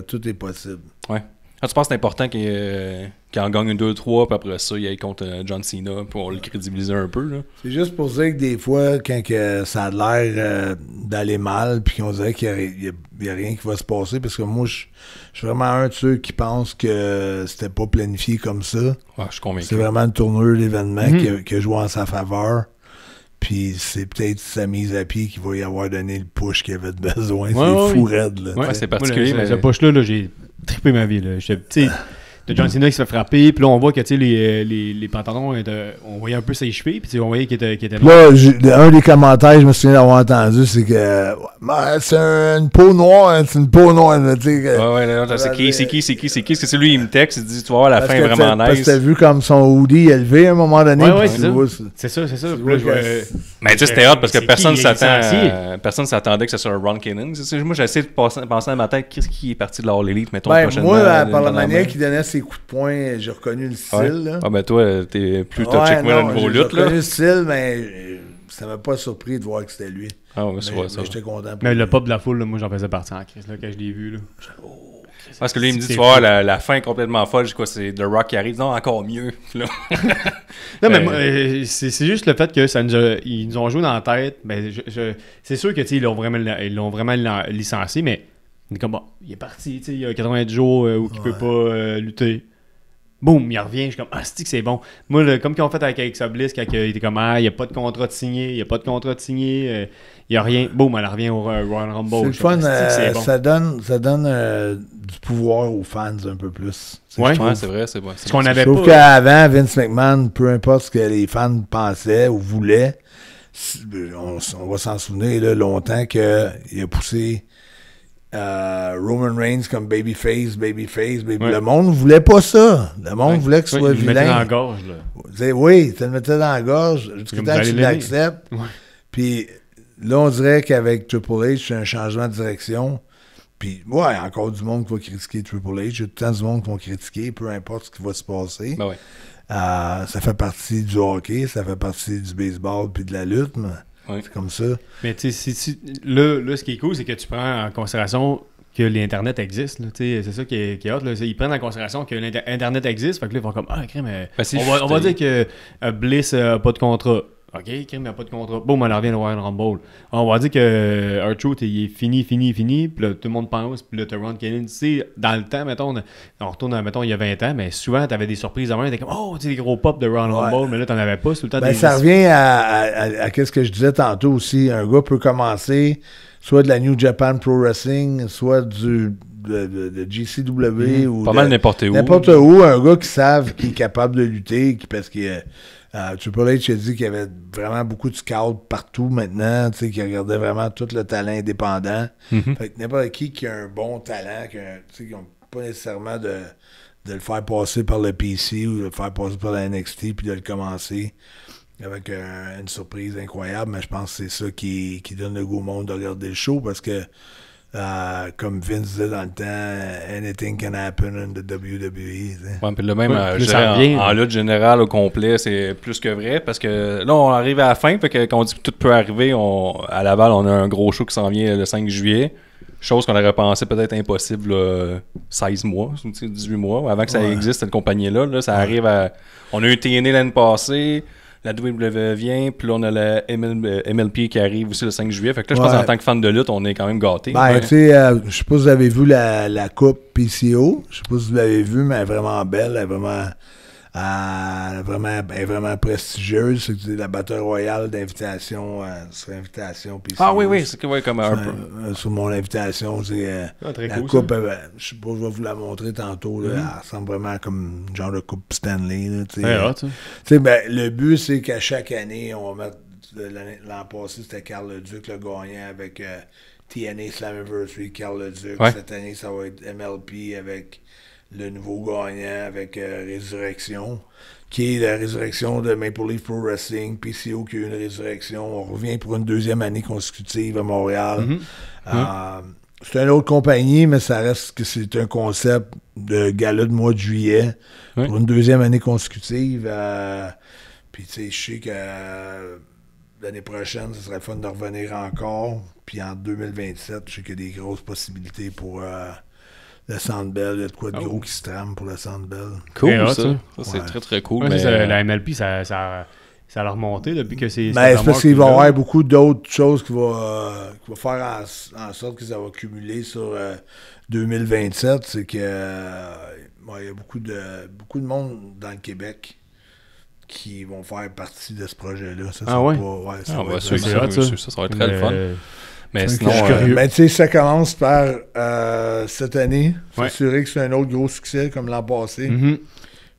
tout est possible. Ouais. Tu penses que c'est important qu'il en gagne 1, 2, 3, puis après ça, il aille contre John Cena pour le crédibiliser un peu. Là. C'est juste pour dire que des fois, quand ça a l'air d'aller mal, puis qu'on dirait qu'il n'y a rien qui va se passer, parce que moi, je suis vraiment un de ceux qui pense que c'était pas planifié comme ça. Ouais, je suis convaincu. C'est vraiment une tournure d'événements qui a joué en sa faveur. Puis c'est peut-être sa mise à pied qui va y avoir donné le push qu'il avait besoin. C'est fou raide. Là, ouais, c'est particulier. Ce push-là, j'ai trippé ma vie. Là. De John Cena qui se fait frapper, puis là on voit que les pantalons, on voyait un peu ses chevilles, puis on voyait qu'il était là, un des commentaires, je me souviens d'avoir entendu, c'est que c'est une peau noire, c'est une peau noire. Là, c'est qui? Est-ce que c'est lui, il me texte, il dit, tu vas voir la fin vraiment nice. Parce que t'as vu comme son hoodie élevé à un moment donné. Ouais, c'est ça. Mais tu sais, c'était hot parce que personne s'attendait que ce soit un Ron Killings. Moi, j'ai essayé de penser dans ma tête, qu'est-ce qui est parti de l'All Elite, mettons, prochainement. Moi, par la manière qu'il donnait ses coups de poing, j'ai reconnu le style. Là. Ah ben toi, t'es plus touché que moi au niveau lutte. J'ai reconnu le style, mais ça m'a pas surpris de voir que c'était lui. Ah ouais, c'est vrai ça. J'étais content. Mais le pop de la foule, là, moi j'en faisais partie en crise là, quand je l'ai vu. Là. Parce que là, il me dit, tu vois, la fin complètement folle, c'est The Rock qui arrive. Non, encore mieux. Non, mais c'est juste le fait que ils nous ont joué dans la tête. Ben, c'est sûr que ils l'ont vraiment licencié, mais comme bon, il est parti, il y a 90 jours où il peut pas lutter. Boum, il revient, je suis comme, c'est que c'est bon. Moi, comme qu'ils ont fait avec Alexa Bliss, quand il était comme, il n'y a pas de contrat de signé, il n'y a rien. Boum, elle revient au Royal Rumble. C'est le fun, bon. ça donne du pouvoir aux fans un peu plus. Ouais, c'est vrai, c'est bon. Ce qu'on avait je trouve qu'avant, Vince McMahon, peu importe ce que les fans pensaient ou voulaient, on va s'en souvenir là, longtemps qu'il a poussé Roman Reigns comme babyface. Le monde voulait pas ça. Le monde voulait que ce soit vilain. Il le mettait dans la gorge. Là. Oui, tu le mettais dans la gorge. Jusqu'à temps que tu l'acceptes. Puis là, on dirait qu'avec Triple H, c'est un changement de direction. Puis, encore du monde qui va critiquer Triple H. Il y a tout le temps du monde qui va critiquer, peu importe ce qui va se passer. Ben ouais. Ça fait partie du hockey, ça fait partie du baseball puis de la lutte, mais c'est comme ça. Mais tu sais, là, ce qui est cool, c'est que tu prends en considération que l'Internet existe. Là, c'est ça qui est hot. Là. Ils prennent en considération que l'Internet existe. Fait que là, ils vont comme, mais on va dire que Bliss n'a pas de contrat. OK, Kim n'a pas de contrat. Bon, elle revient au Royal Rumble. On va dire que R-Truth, il est fini. Puis là, tout le monde pense. Puis là, t'as Ron Killings. Tu sais, dans le temps, mettons, on retourne, mettons, il y a 20 ans, mais souvent, t'avais des surprises avant. T'es comme, tu sais, des gros pop de Royal Rumble. Mais là, t'en avais pas. C'est tout le temps ça revient à ce que je disais tantôt aussi. Un gars peut commencer soit de la New Japan Pro Wrestling, soit de GCW. Ou pas mal n'importe où. N'importe où. Un gars qui savent qu'il est capable de lutter parce qu'il Triple H a dit qu'il y avait vraiment beaucoup de scouts partout maintenant, tu sais, qui regardaient vraiment tout le talent indépendant. Fait que n'importe qui a un bon talent, tu sais, qui n'ont pas nécessairement de le faire passer par le PC ou de le faire passer par la NXT puis de le commencer avec une surprise incroyable, mais je pense que c'est ça qui donne le goût au monde de regarder le show parce que comme Vince disait dans le temps, anything can happen in the WWE. Ouais, puis le même, en lutte générale au complet, c'est plus que vrai parce que là, on arrive à la fin, fait que quand on dit que tout peut arriver, à Laval, on a un gros show qui s'en vient le 5 juillet. Chose qu'on aurait pensé peut-être impossible 16 mois, 18 mois, avant que ça existe, cette compagnie-là. Là, ça arrive à. On a eu TNA l'année passée. La WWE vient, puis là, on a la MLP qui arrive aussi le 5 juillet. Fait que là, je pense qu'en tant que fan de lutte, on est quand même gâtés. Tu sais, je sais pas si vous avez vu la coupe PCO. Je sais pas si vous l'avez vu, mais elle est vraiment belle. Elle est vraiment prestigieuse. C'est la Battle Royale d'invitation sur invitation PCO. Ah oui, c'est comme un peu. Sur mon invitation, c'est la cool, coupe, je sais pas, je vais vous la montrer tantôt. Là, elle ressemble vraiment comme une genre de coupe Stanley. Le but, c'est qu'à chaque année, on va mettre. L'an passé, c'était Carl Leduc, le gagnant, avec TNA Slammiversary, Carl Leduc. Cette année, ça va être MLP avec le nouveau gagnant, avec Résurrection, qui est la résurrection de Maple Leaf Pro Wrestling, PCO qui a eu une résurrection. On revient pour une deuxième année consécutive à Montréal. C'est une autre compagnie, mais ça reste que c'est un concept de gala de mois de juillet pour une deuxième année consécutive. Puis tu sais, je sais que l'année prochaine, ce serait fun de revenir encore. Puis en 2027, je sais qu'il y a des grosses possibilités pour le Centre Bell. Il y a de quoi de gros qui se trame pour le Centre Bell. Cool, ça c'est très, très cool. Ouais, mais... La MLP, ça a remonté depuis que c'est... Ben, c'est parce qu'il va y avoir beaucoup d'autres choses qui va faire en sorte que ça va cumuler sur 2027. C'est que il y a beaucoup de monde dans le Québec qui vont faire partie de ce projet-là. Ça, ça va être très le fun. Mais sinon, tu sais, ça commence par cette année. S'assurer que c'est un autre gros succès comme l'an passé. Mm-hmm.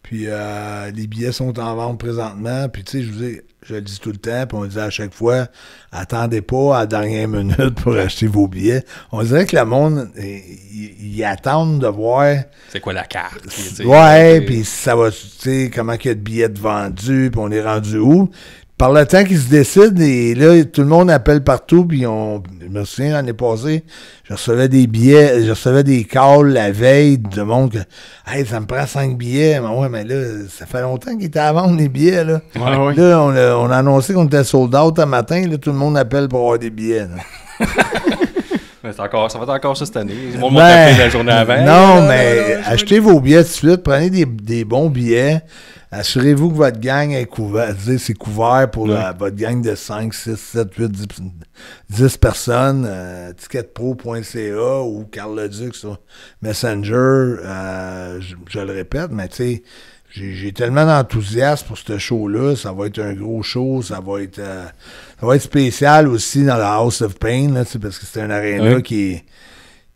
Puis les billets sont en vente présentement. Puis tu sais, je le dis tout le temps, puis on le dit à chaque fois, attendez pas à la dernière minute pour acheter vos billets. On dirait que le monde, ils attendent de voir... C'est quoi la carte? Puis ça va, tu sais, comment il y a de billets de vendus, puis on est rendu où? Par le temps qu'ils se décident, et là, tout le monde appelle partout, puis je me souviens, l'année passée, je recevais des billets, je recevais des calls la veille de monde que, hey, ça me prend 5 billets. Mais ouais, mais là, ça fait longtemps qu'ils étaient à vendre, les billets, là. Ouais. Là, on a annoncé qu'on était sold out un matin, là, tout le monde appelle pour avoir des billets, Mais ça va être encore ça cette année. Ils vont taper la journée avant. Non, mais achetez vos billets tout de suite, prenez des bons billets. Assurez-vous que votre gang est couvert. C'est couvert pour votre gang de 5, 6, 7, 8, 10 personnes. Ticketpro.ca ou Carl Leduc sur Messenger. Je le répète, mais tu sais, j'ai tellement d'enthousiasme pour ce show-là. Ça va être un gros show. Ça va être spécial aussi dans la House of Pain, là, parce que c'est un aréna qui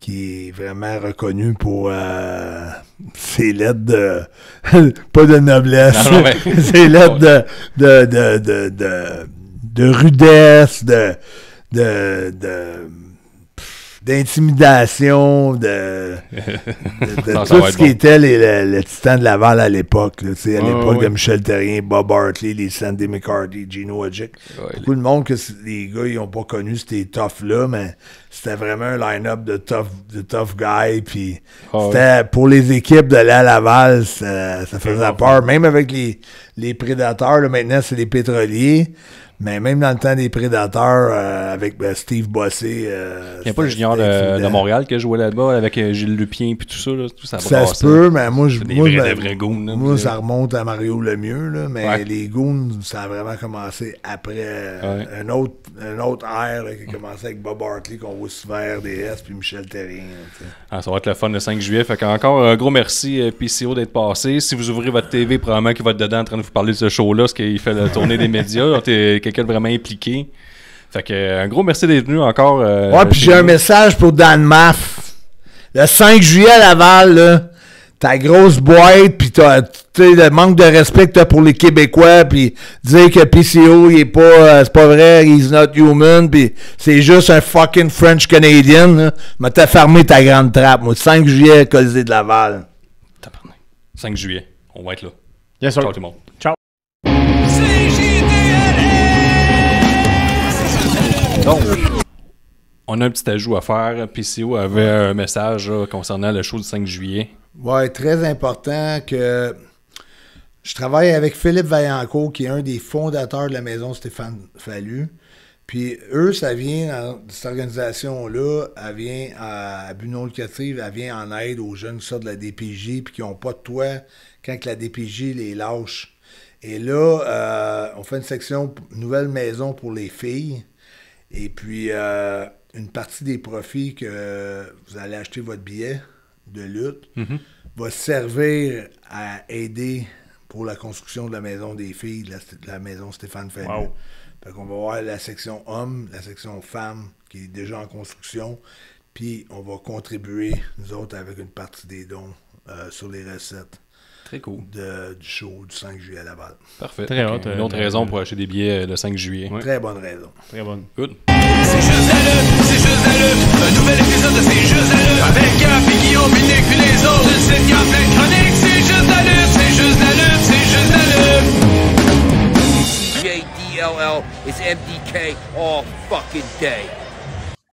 est vraiment reconnu pour ses lettres de... pas de noblesse. Non, mais... ses lettres de rudesse, d'intimidation, de tout ce qui était le Titan de Laval à l'époque. Là, à l'époque de Michel Terrien, Bob Hartley, les Sandy McCarthy, Gino Odjick. Beaucoup de monde que les gars ils n'ont pas connu ces toughs-là, mais c'était vraiment un line-up de tough guys. Puis c'était pour les équipes de la Laval, ça faisait peur. Même avec les prédateurs, là, maintenant c'est les pétroliers. Mais même dans le temps des Prédateurs, avec Steve Bossé... il n'y a pas le junior de Montréal qui a joué là-bas avec Gilles Lupien et tout ça. Là, tout ça se peut, mais moi, des vrais goons. Là, moi ça remonte à Mario Lemieux, là, mais les goons, ça a vraiment commencé après un autre ère là, qui a commencé avec Bob Hartley, qu'on voit souvent à RDS, puis Michel Terrien. Ça va être le fun le 5 juillet. Fait encore un gros merci PCO d'être passé. Si vous ouvrez votre TV, probablement qu'il va être dedans en train de vous parler de ce show-là, parce qu'il fait la tournée des médias. Quelqu'un de vraiment impliqué. Fait que un gros merci d'être venu encore. Puis j'ai un message pour Dan Maff. Le 5 juillet à Laval, là, ta grosse boîte, puis le manque de respect que t'as pour les Québécois, puis dire que PCO, il est pas, c'est pas vrai, he's not human, puis c'est juste un fucking French Canadian, mais t'as fermé ta grande trappe, moi. 5 juillet, Colisée de Laval. 5 juillet, on va être là. Yes, sir. Ciao tout le monde. Ciao. Donc, on a un petit ajout à faire. PCO avait un message là, concernant le show du 5 juillet. Ouais, très important que je travaille avec Philippe Vaillancourt, qui est un des fondateurs de la maison Stéphane Fallu. Puis eux, ça vient, cette organisation-là, elle vient à but non lucratif, elle vient en aide aux jeunes qui sortent de la DPJ puis qui n'ont pas de toit quand que la DPJ les lâche. Et là, on fait une section nouvelle maison pour les filles. Et puis, une partie des profits que vous allez acheter votre billet de lutte va servir à aider pour la construction de la maison des filles, de la maison Stéphane Fallu. Wow. Fait qu'on va voir la section hommes, la section femmes qui est déjà en construction. Puis, on va contribuer, nous autres, avec une partie des dons sur les recettes. Très cool. Du show du 5 juillet à Laval. Parfait. Très hot. Une autre raison pour acheter des billets le 5 juillet. Ouais. Très bonne raison. Très bonne. Good. C'est juste la lutte, c'est juste la lutte. Un nouvel épisode de C'est juste la lutte. Avec Gap et Guillaume, Nick puis les autres. Le site Gap, plein de chroniques. C'est juste la lutte, c'est juste la lutte, c'est juste la lutte. CJDLL is MDK all fucking day.